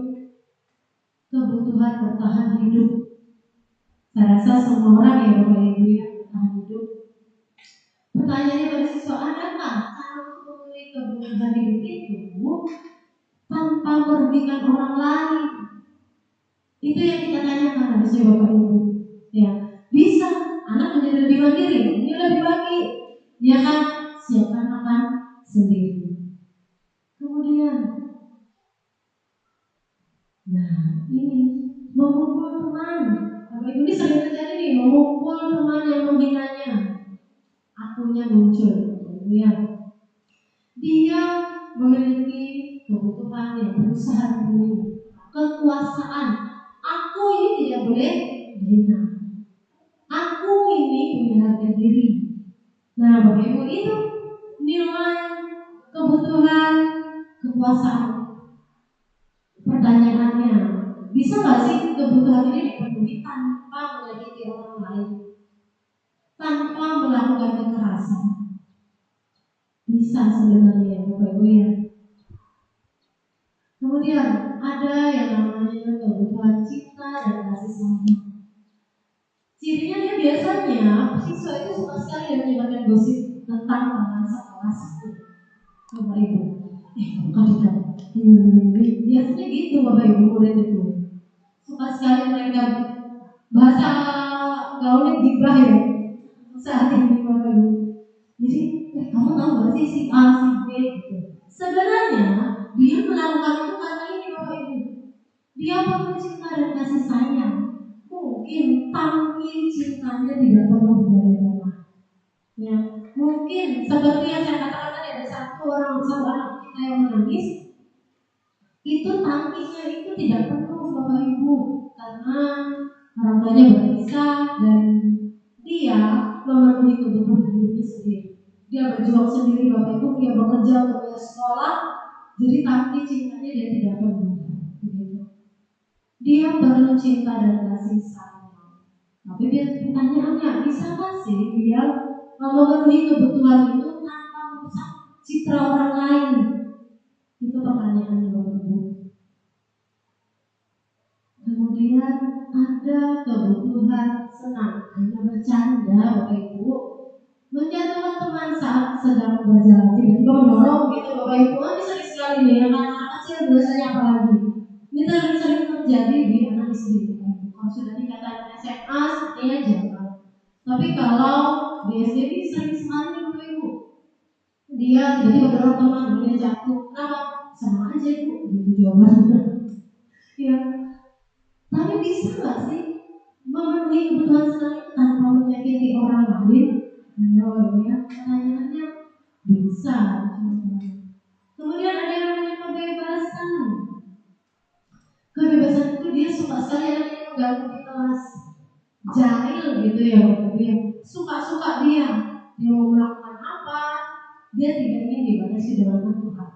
kebutuhan bertahan hidup. Saya rasa semua orang ya Bapak Ibu ya bertahan hidup. Pertanyaannya pada siswa, adakah cara untuk memenuhi kebutuhan hidup itu tanpa merugikan orang lain? Itu yang kita tanyakan harusnya Bapak Ibu. Ya, bisa anak menjadi lebih mandiri, dia lebih baik, dia kan siapkan makan sendiri. Kemudian, nah ini memukul teman. Bapak Ibu ini sering terjadi nih, memukul teman yang menghinanya. Akunya muncul, ya. Dia memiliki kebutuhan yang berusaha dipenuhi, kekuasaan. Aku ini tidak boleh dihina. Aku ini punya harga diri. Nah, Bapak Ibu itu nilai kebutuhan kekuasaan. Pertanyaannya, bisa nggak sih kebutuhan ini dipenuhi tanpa menyakiti orang lain, tanpa melakukan kekerasan? Bisa sebenarnya, Bapak Ibu ya. Kemudian ada yang namanya kebutuhan cinta dan kasih sayang. Cirinya dia biasanya siswa itu suka sekali yang menyebarkan gosip tentang teman sekelas. Bapak Ibu, bukan biasanya gitu Bapak Ibu murid itu suka sekali mereka bahasa gaulnya gibah ya saat ini Bapak Ibu. Jadi kamu tahu nggak sih si A si B gitu. Sebenarnya dia melakukan itu karena ini Bapak Ibu. Dia perlu cinta dan kasih sayang. Mungkin tangki cintanya tidak penuh dari rumah. Ya, mungkin seperti yang saya katakan tadi ada satu anak kita yang menangis, itu tangkinya itu tidak penuh Bapak Ibu karena orang tuanya berpisah dan dia memenuhi kebutuhan hidupnya sendiri. Dia berjuang sendiri Bapak Ibu, dia bekerja untuk bayar sekolah, jadi tangki cintanya dia tidak penuh. Begitu. Dia perlu cinta dan kasih sayang. Tapi pertanyaannya, bisa nggak sih dia memenuhi kebutuhan itu tanpa merusak citra orang lain? Itu pertanyaannya Bapak Ibu. Kemudian ada kebutuhan senang, hanya bercanda Bapak Ibu. Menjatuhkan teman saat sedang berjalan, tiba-tiba mendorong gitu Bapak Ibu. Ini sering sekali nih, anak-anak kecil biasanya apalagi. Ini sering terjadi di anak SD Bapak Ibu. Kalau sudah dikatakan SMA, sepertinya jangan. Tapi kalau di SD ini sering sekali Bapak Ibu. Dia tiba-tiba mendorong teman, dia jatuh. Kenapa? Sama aja Ibu, gitu jawabannya. Ya. Tapi bisa nggak sih memenuhi kebutuhan senang itu tanpa menyakiti orang lain? Ayo ya, pertanyaannya bisa. Kemudian ada yang namanya kebebasan. Kebebasan itu dia suka sekali anaknya mengganggu di kelas, jahil gitu ya, dia suka-suka dia mau melakukan apa, dia tidak ingin dibatasi dengan aturan.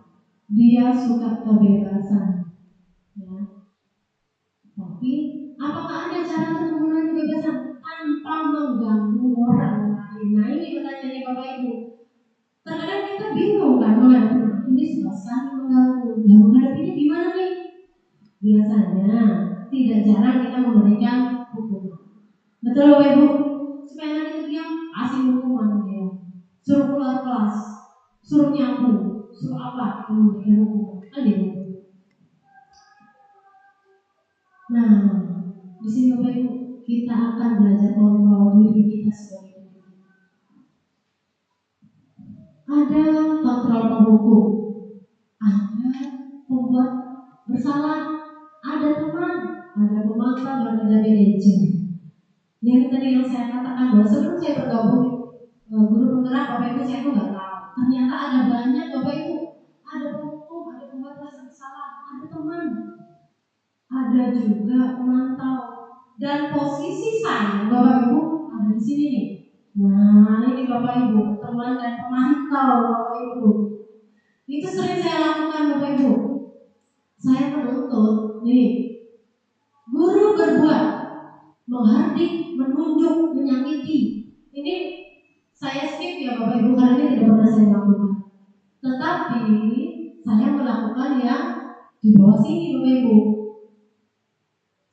Dia suka kebebasan. Ya. Tapi apakah ada cara untuk mengurangi kebebasan tanpa mengganggu orang lain? Nah ini pertanyaannya Bapak Ibu. Terkadang kita bingung kan menghadapi ini sudah sekali mengganggu. Nah menghadapinya gimana nih? Biasanya tidak jarang kita memberikan hukuman. Betul Bapak Ibu? Supaya anak itu diam, kasih hukuman dia. Suruh keluar kelas, suruh nyapu, suruh apa? Memberikan hukuman. Ada Nah, di sini Bapak Ibu, kita akan belajar kontrol diri kita sebagai guru. Ada kontrol penghukum, ada pembuat bersalah, ada teman, ada pemantau, dan ada manajer. Yang tadi yang saya katakan bahwa sebelum saya bergabung guru penggerak Bapak Ibu saya itu nggak tahu. Ternyata ada banyak Bapak Ibu, ada penghukum, ada pembuat bersalah, ada teman. Ada juga pemantau dan posisi saya Bapak Ibu ada di sini nih. Nah ini Bapak Ibu teman dan pemantau Bapak Ibu. Itu sering saya lakukan Bapak Ibu. Saya menuntut nih guru berbuat menghardik, menunjuk, menyakiti. Ini saya skip ya Bapak Ibu karena ini tidak pernah saya lakukan. Tetapi saya melakukan yang di bawah sini Bapak Ibu.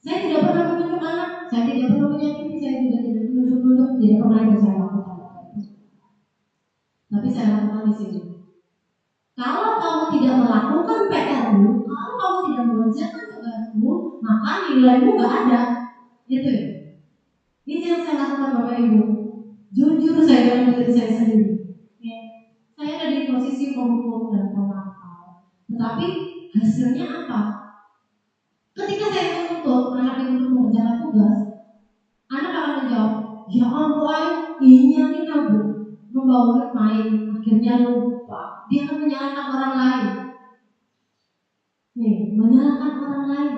Saya tidak pernah menunjuk anak, saya tidak pernah menyakiti, saya juga tidak menunjuk-nunjuk, tidak pernah itu saya lakukan. Tapi saya lakukan di sini. Kalau kamu tidak melakukan PR-mu, kalau kamu tidak mengerjakan tugasmu, maka nilaimu gak ada. Gitu ya. Ini yang saya lakukan Bapak Ibu. Jujur saya dengan diri saya sendiri. Ya. Saya ada di posisi penghukum dan pemantau. Tetapi hasilnya apa? Ketika saya menuntut anak itu untuk mengerjakan tugas, anak akan menjawab, ya ampun, ini aku membawa murid main, akhirnya lupa. Dia akan menyalahkan orang lain. Nih, menyalahkan orang lain.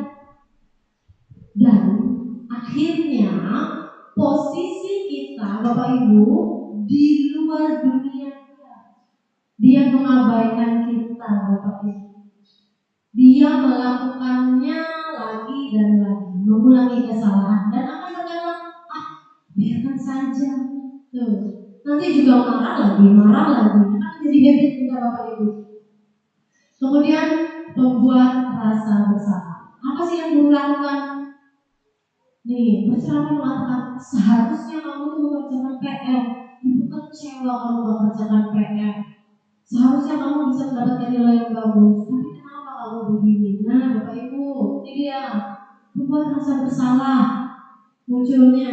Dan akhirnya posisi kita, Bapak Ibu, di luar dunia dia mengabaikan kita, Bapak Ibu. Dia melakukannya lagi dan lagi, mengulangi kesalahan dan akan berkata, biarkan saja. Tuh. Nanti juga marah lagi, akan menjadi habit kita, Bapak Ibu. Kemudian membuat rasa bersalah. Apa sih yang guru lakukan? Nih, berceramah mengatakan seharusnya kamu tuh mengerjakan PR. Ibu kecewa kamu gak kerjakan PR. Seharusnya kamu bisa mendapatkan nilai yang bagus. Tapi kenapa kamu begini? Nah, Bapak Ibu, ini dia membuat rasa bersalah munculnya.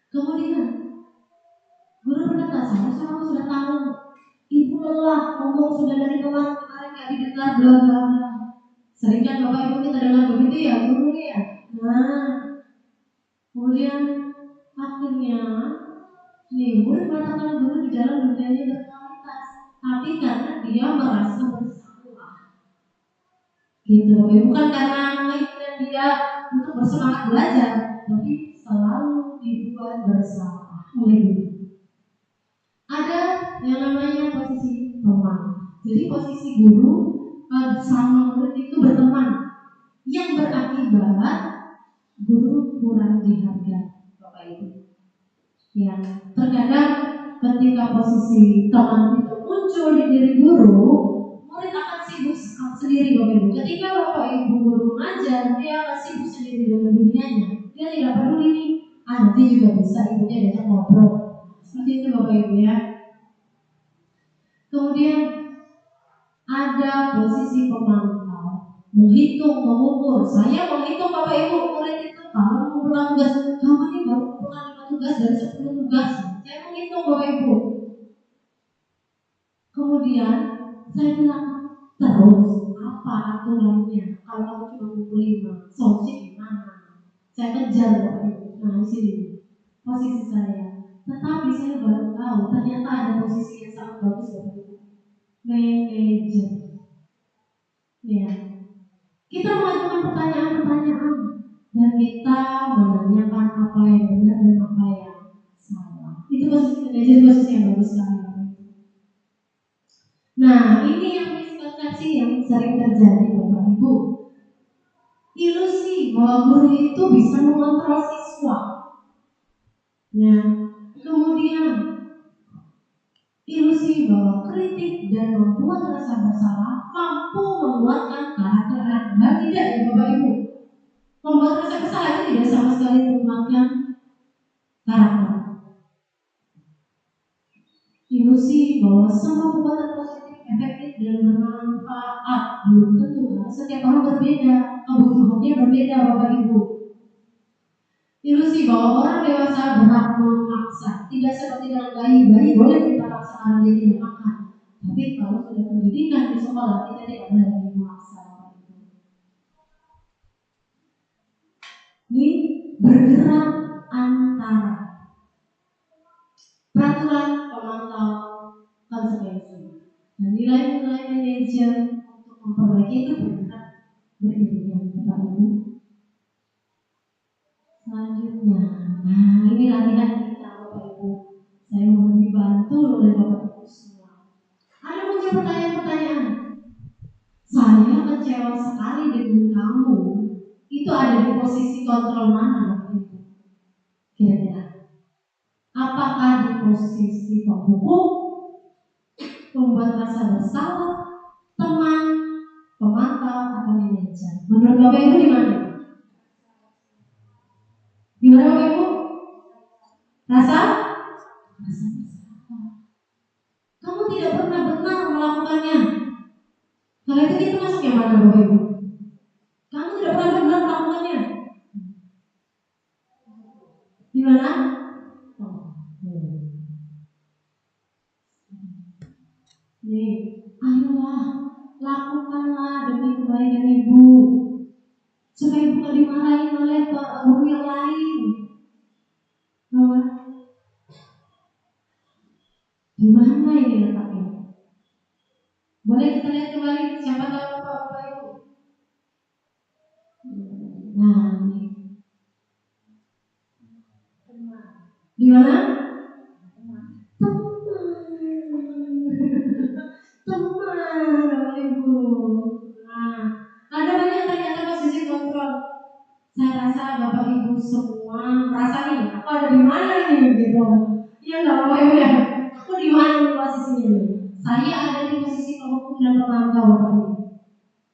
Kemudian guru berkata, seharusnya kamu sudah tahu. Ibu lelah, ngomong sudah dari kemarin gak didengar, bla bla bla. Sering kan Bapak Ibu kita dengar begitu ya, guru ya. Nah, kemudian akhirnya nih murid mengatakan guru di dalam dunianya berkualitas, tapi karena dia merasa bersalah. Gitu, bukan karena menginginkan dia untuk bersemangat belajar, tapi selalu dibuat bersalah oleh guru. Ada yang namanya posisi teman. Jadi posisi guru sama murid itu berteman, yang berakibat guru kurang dihargai, Bapak Ibu. Ya, terkadang ketika posisi teman itu muncul di diri guru, murid akan sibuk sendiri, Bapak Ibu. Ketika Bapak Ibu guru mengajar, dia akan sibuk sendiri dengan dunianya. Dia tidak peduli nih, nanti juga bisa ibunya diajak ngobrol. Seperti itu Bapak Ibu ya. Kemudian ada posisi pemantau, menghitung, mengukur. Saya menghitung Bapak Ibu murid itu kalau mengumpulkan tugas, kamu ini baru mengumpulkan 5 tugas dari 10 tugas. Saya menghitung Bapak Ibu. Kemudian saya bilang, terus apa aturannya? Kalau kamu cuma mengumpul 5, solusi gimana? Saya kejar Bapak Ibu. Nah di sini posisi saya. Tetapi saya baru tahu ternyata ada posisi yang sangat bagus Bapak Ibu. Manajer. Ya. Kita mengajukan pertanyaan-pertanyaan dan kita menanyakan apa yang benar dan apa yang salah. Itu posisi manajer, posisi yang bagus sekali. Nah, ini yang miskonsepsi yang sering terjadi Bapak Ibu. Ilusi bahwa guru itu bisa mengontrol siswa. Ya. Kemudian ilusi bahwa kritik dan membuat rasa bersalah mampu menguatkan karakter Anda. Tidak ya Bapak Ibu. Membuat rasa bersalah itu tidak sama sekali menguatkan karakter. Ilusi bahwa semua perbuatan positif, efektif dan bermanfaat belum tentu, karena setiap orang berbeda, kebutuhannya berbeda Bapak Ibu. Ilusi bahwa orang dewasa berhak memaksa, tidak seperti dengan bayi boleh kita paksa karena dia tidak makan. Tapi kalau sudah pendidikan di sekolah, kita tidak boleh memaksa. Ini bergerak antara peraturan, pemantau, konsekuensi. Dan nilai-nilai manajer untuk memperbaiki itu bergerak beriringan Bapak Ibu. Selanjutnya, nah ini latihan kita Bapak Ibu. Saya mohon dibantu oleh Bapak Ibu semua. Ada muncul pertanyaan-pertanyaan. Saya kecewa sekali dengan kamu. Itu ada di posisi kontrol mana Bapak Ibu? Kira-kira. Apakah di posisi penghukum, membuat rasa bersalah, teman, pemantau, atau manajer? Menurut Bapak Ibu di mana? Gimana Bapak Ibu? Rasa bersalah. Kamu tidak pernah benar melakukannya. Kalau itu kita masuk yang mana Bapak Ibu? Kamu benar-benar melakukannya? Gimana? Nih, ayolah, lakukanlah demi kebaikan ibu, supaya ibu gak dimarahin oleh guru yang lain. Di mana ini letaknya? Boleh kita lihat kembali, siapa tahu Bapak Ibu? Nah, ini. Di mana? Teman, Bapak Ibu. Nah, ada banyak ternyata posisi kontrol. Saya rasa Bapak Ibu semua merasa nih, aku ada di mana nih gitu. Iya nggak Bapak Ibu ya? Aku di mana nih posisinya nih? Saya ada di posisi penghukum dan pemantau Bapak Ibu.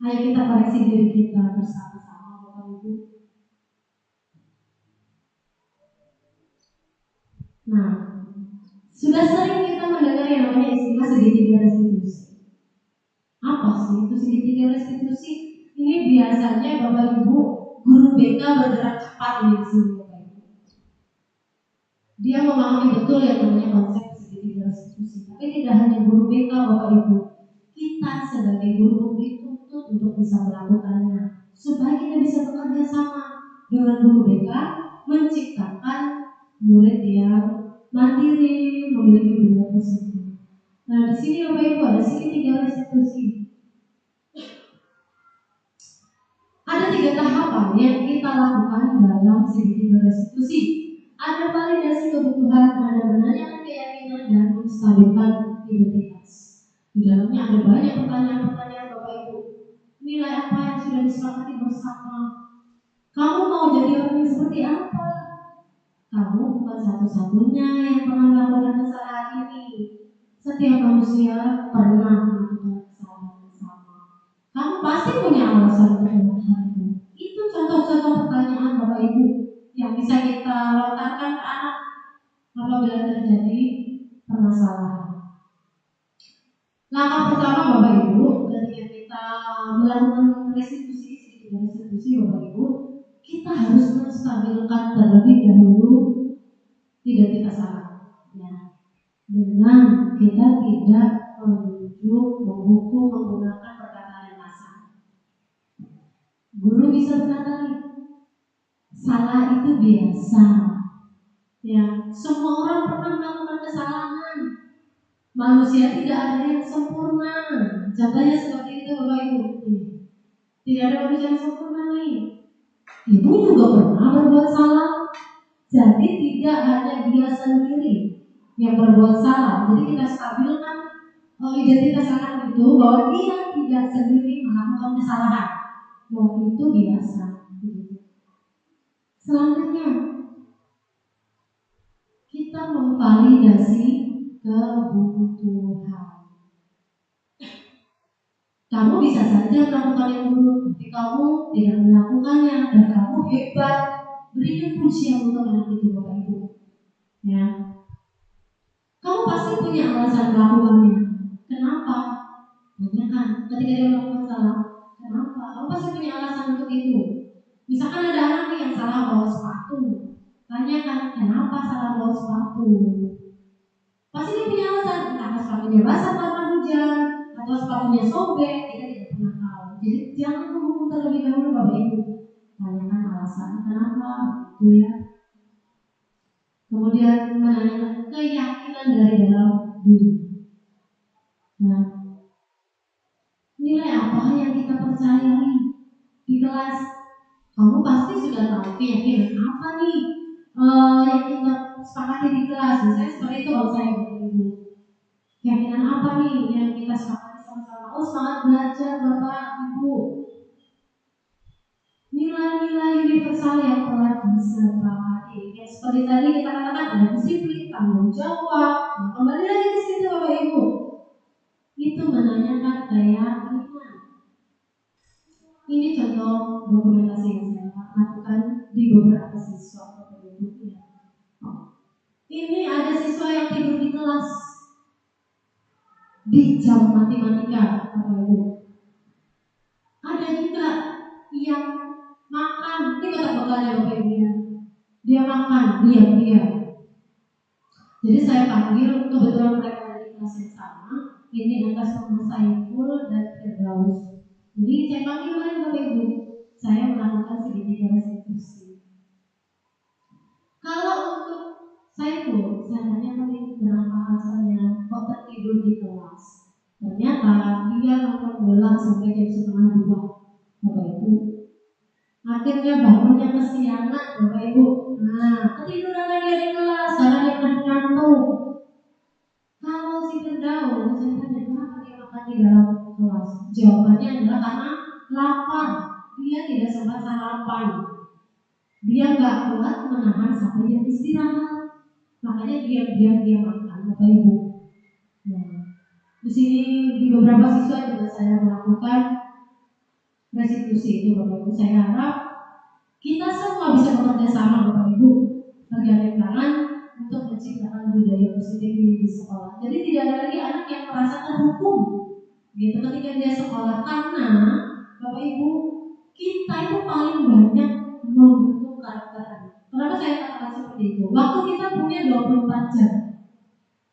Ayo kita koreksi diri kita bersama-sama Bapak Ibu. Nah, sudah sering kita mendengar yang namanya istilah segitiga restitusi. Apa sih itu segitiga restitusi? Ini biasanya Bapak Ibu guru BK bergerak cepat di sini Bapak Ibu. Dia memahami betul yang namanya konsep segitiga restitusi. Tapi tidak hanya guru BK Bapak Ibu, kita sebagai guru dituntut untuk bisa melakukannya supaya kita bisa bekerja sama dengan guru BK menciptakan murid yang mandiri, memiliki budaya positif. Nah, di sini Bapak Ibu ada segitiga restitusi. Ada 3 tahapan yang kita lakukan dalam segitiga restitusi. Ada validasi kebutuhan, ada menanyakan keyakinan, dan menstabilkan identitas. Di dalamnya ada banyak pertanyaan-pertanyaan Bapak Ibu. Nilai apa yang sudah disepakati bersama? Kamu mau jadi orang yang seperti apa? Kamu bukan satu-satunya yang pernah melakukan kesalahan ini. Setiap manusia pernah melakukan kesalahan yang sama. Kamu pasti punya alasan untuk melakukan itu. Itu contoh-contoh pertanyaan Bapak Ibu yang bisa kita lontarkan ke anak apabila terjadi permasalahan. Langkah pertama Bapak Ibu ketika kita melakukan restitusi Bapak Ibu, kita harus menstabilkan terlebih dahulu identitas anak. Ya. Dengan kita tidak menunjuk, menghukum, menggunakan perkataan yang kasar. Guru bisa berkata nih, salah itu biasa. Ya, semua orang pernah melakukan kesalahan. Manusia tidak ada yang sempurna. Contohnya seperti itu Bapak Ibu. Tidak ada manusia yang sempurna nih. Ibu juga pernah berbuat salah. Jadi tidak hanya dia sendiri yang berbuat salah. Jadi kita stabilkan identitas anak itu bahwa dia tidak sendiri melakukan kesalahan. Bahwa itu biasa. Selanjutnya kita memvalidasi kebutuhan. Kamu bisa saja melakukan yang buruk, tapi kamu tidak melakukannya dan kamu hebat. Berikan pujian untuk anak itu Bapak Ibu. Ya. Kamu pasti punya alasan melakukannya. Kenapa? Tanyakan ketika dia melakukan salah. Kenapa? Kamu pasti punya alasan untuk itu. Misalkan ada anak yang salah bawa sepatu. Tanyakan kenapa salah bawa sepatu. Pasti dia punya alasan. Entah sepatunya basah karena hujan atau sepatunya sobek. Kita tidak pernah tahu. Jadi jangan menghukum terlebih dahulu Bapak Ibu. Tanyakan alasan kenapa. Itu ya. Kemudian menanyakan keyakinan dari dalam diri. Nah, nilai apa yang kita percayai di kelas? Kamu pasti sudah tahu keyakinan apa nih yang kita sepakati di kelas. Misalnya seperti itu kalau saya Ibu. Keyakinan apa nih yang kita sepakati sama-sama? Oh, semangat belajar Bapak Ibu. Nilai-nilai universal yang telah disepakati. Ya, seperti tadi kita katakan ada disiplin, tanggung jawab. Nah, kembali lagi ke situ Bapak Ibu. Itu menanyakan keyakinan. Ini contoh dokumentasi yang saya lakukan di beberapa siswa Bapak Ibu. Ini ada siswa yang tidur di kelas di jam matematika Bapak Ibu. Ada juga yang sekolahnya Bapak Ibu ya. Dia makan, diam-diam. Jadi saya panggil, kebetulan mereka dari kelas yang sama. Ini atas nama Saiful dan Firdaus. Jadi saya panggil mari Bapak Ibu. Saya melakukan segitiga restitusi. Kalau untuk Saiful, saya tanyakan ini kenapa alasannya kok tertidur di kelas. Ternyata dia nonton bola sampai jam 1:30, Bapak Ibu. Akhirnya bangunnya kesiangan, Bapak Ibu. Nah, ketiduran dia di kelas karena dia ngantuk. Kalau si Firdaus, saya tanya kenapa dia makan di dalam kelas. Jawabannya adalah karena lapar. Dia tidak sempat sarapan. Dia nggak kuat menahan sampai jam istirahat. Makanya diam-diam dia makan, Bapak Ibu. Nah, di sini di beberapa siswa juga saya melakukan restitusi itu, Bapak Ibu. Saya harap kita semua bisa bekerja sama, Bapak Ibu, bergandeng tangan untuk menciptakan budaya positif di sekolah. Jadi tidak ada lagi anak yang merasa terhukum gitu ketika dia sekolah, karena Bapak Ibu, kita itu paling banyak membentuk karakter anak. Kenapa saya katakan seperti itu? Waktu kita punya 24 jam,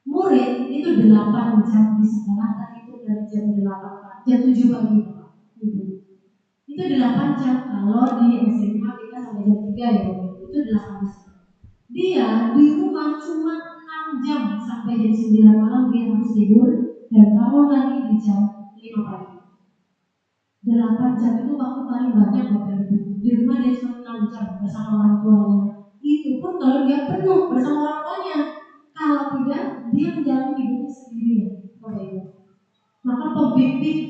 murid itu 8 jam di sekolah, terhitung dari jam 8 jam 7 pagi, Bapak Ibu. Itu 8 jam. Kalau di SMA kita sampai jam 3 ya, itu 8 jam. Dia di rumah cuma 6 jam sampai jam 9 malam dia harus tidur dan bangun lagi di jam 5 pagi. 8 jam itu waktu paling banyak Bapak Ibu. Di rumah dia cuma 6 jam bersama orang tuanya. Itu pun kalau dia penuh bersama orang tuanya. Kalau tidak, dia menjalani hidupnya sendirian, Bapak Ibu. Maka pembimbing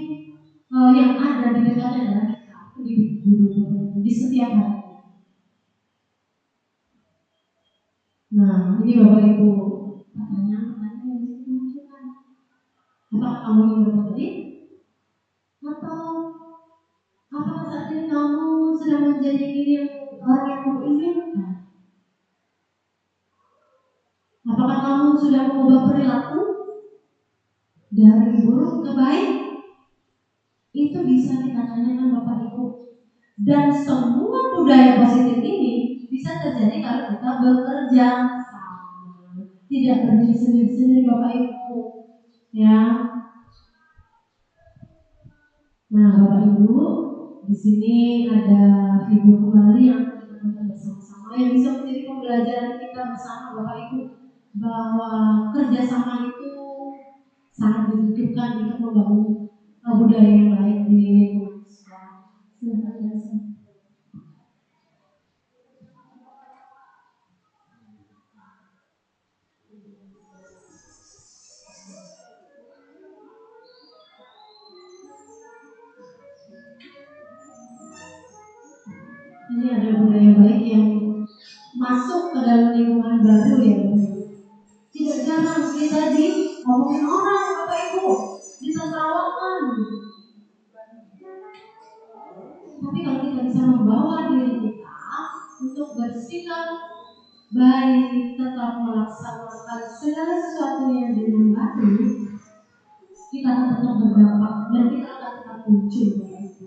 yang ada di dekatnya adalah kita, pendidik guru di setiap hari. Nah, ini Bapak Ibu, pertanyaan yang dimunculkan. Apakah kamu ingin berbagi? Atau apakah saat ini kamu sedang menjadi diri orang yang kamu inginkan? Apakah kamu sudah mengubah perilaku dari buruk ke baik? Itu bisa kita tanyakan Bapak Ibu. Dan semua budaya positif ini bisa terjadi kalau kita bekerja sama, tidak berdiri sendiri-sendiri Bapak Ibu. Ya. Nah, Bapak Ibu, di sini ada video kembali yang kita tonton bersama-sama yang bisa menjadi pembelajaran kita bersama Bapak Ibu, bahwa kerjasama itu sangat dibutuhkan untuk membangun budaya yang baik di lingkungan sekolah. Silakan. Ini ada budaya baik yang masuk ke dalam lingkungan baru ya. Tidak jarang kita ngomongin orang Bapak Ibu, ditertawakan. Tapi kalau kita bisa membawa diri kita untuk bersikap baik, tetap melaksanakan segala sesuatu yang dengan baik, kita akan tetap berdampak dan kita akan tetap muncul Bapak Ibu.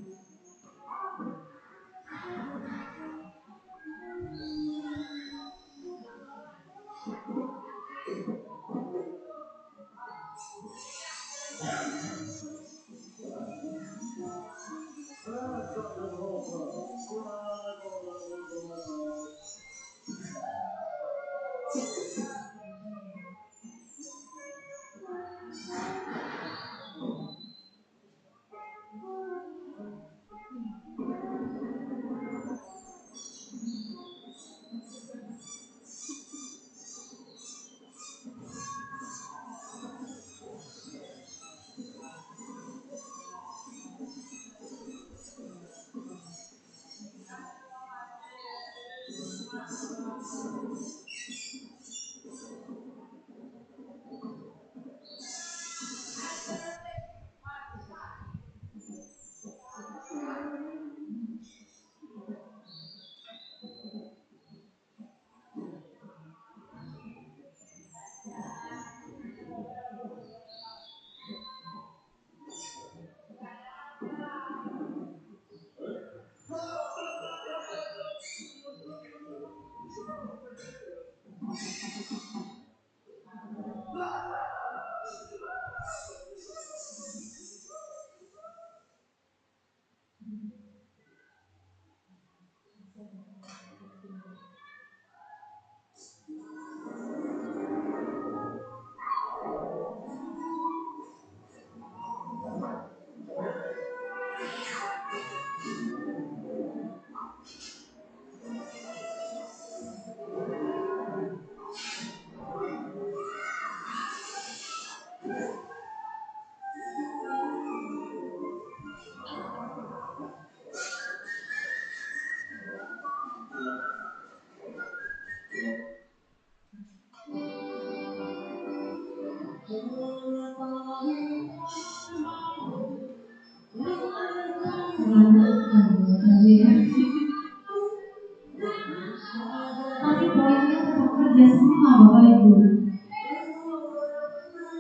Tapi poinnya tetap kerja sama Bapak Ibu.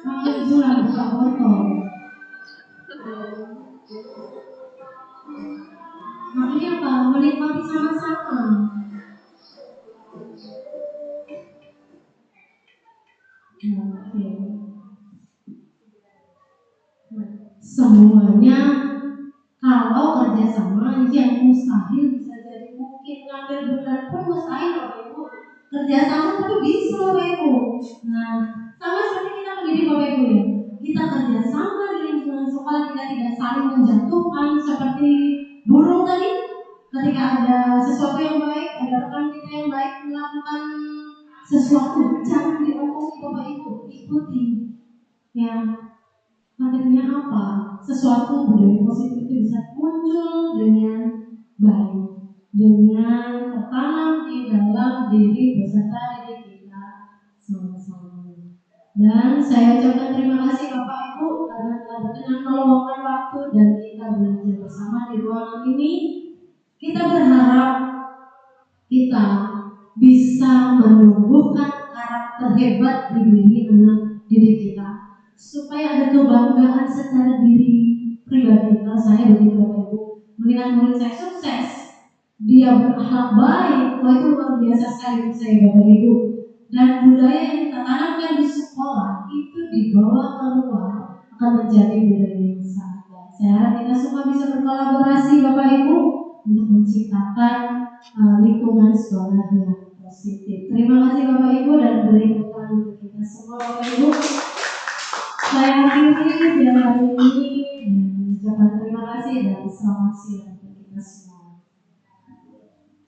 Bapak Ibu lah buka botol. Makanya apa? Menikmati sama-sama. Oke. Semuanya kalau kerjasama yang mustahil bisa jadi mungkin, ngambil bulan pun mustahil Bapak Ibu. Kerjasama tapi bisa Bapak Ibu. Nah, sama seperti kita mendidik Bapak Ibu ya. Kita kerjasama di lingkungan sekolah, kita tidak saling menjatuhkan seperti burung tadi. Ketika ada sesuatu yang baik, ada rekan kita yang baik melakukan sesuatu, jangan diomongin Bapak Ibu, ikuti. Ya, akhirnya apa? Sesuatu budaya positif itu bisa muncul dengan baik, dengan tertanam di dalam diri beserta diri kita sama-sama. Dan saya ucapkan terima kasih Bapak Ibu karena telah berkenan meluangkan waktu dan kita belajar bersama di ruangan ini. Kita berharap kita bisa menumbuhkan karakter hebat di diri anak didik kita, supaya ada kebanggaan secara diri pribadi. Kalau saya begitu Bapak Ibu, melihat murid saya sukses, dia berakhlak baik, wah itu luar biasa sekali untuk saya Bapak Ibu. Dan budaya yang kita tanamkan di sekolah itu dibawa keluar akan menjadi budaya yang sangat baik. Saya harap kita semua bisa berkolaborasi Bapak Ibu untuk menciptakan lingkungan sekolah yang positif. Terima kasih Bapak Ibu dan beri tangan untuk kita semua Bapak Ibu. Saya akhiri dialog hari ini dan mengucapkan terima kasih dan selamat siang untuk kita semua.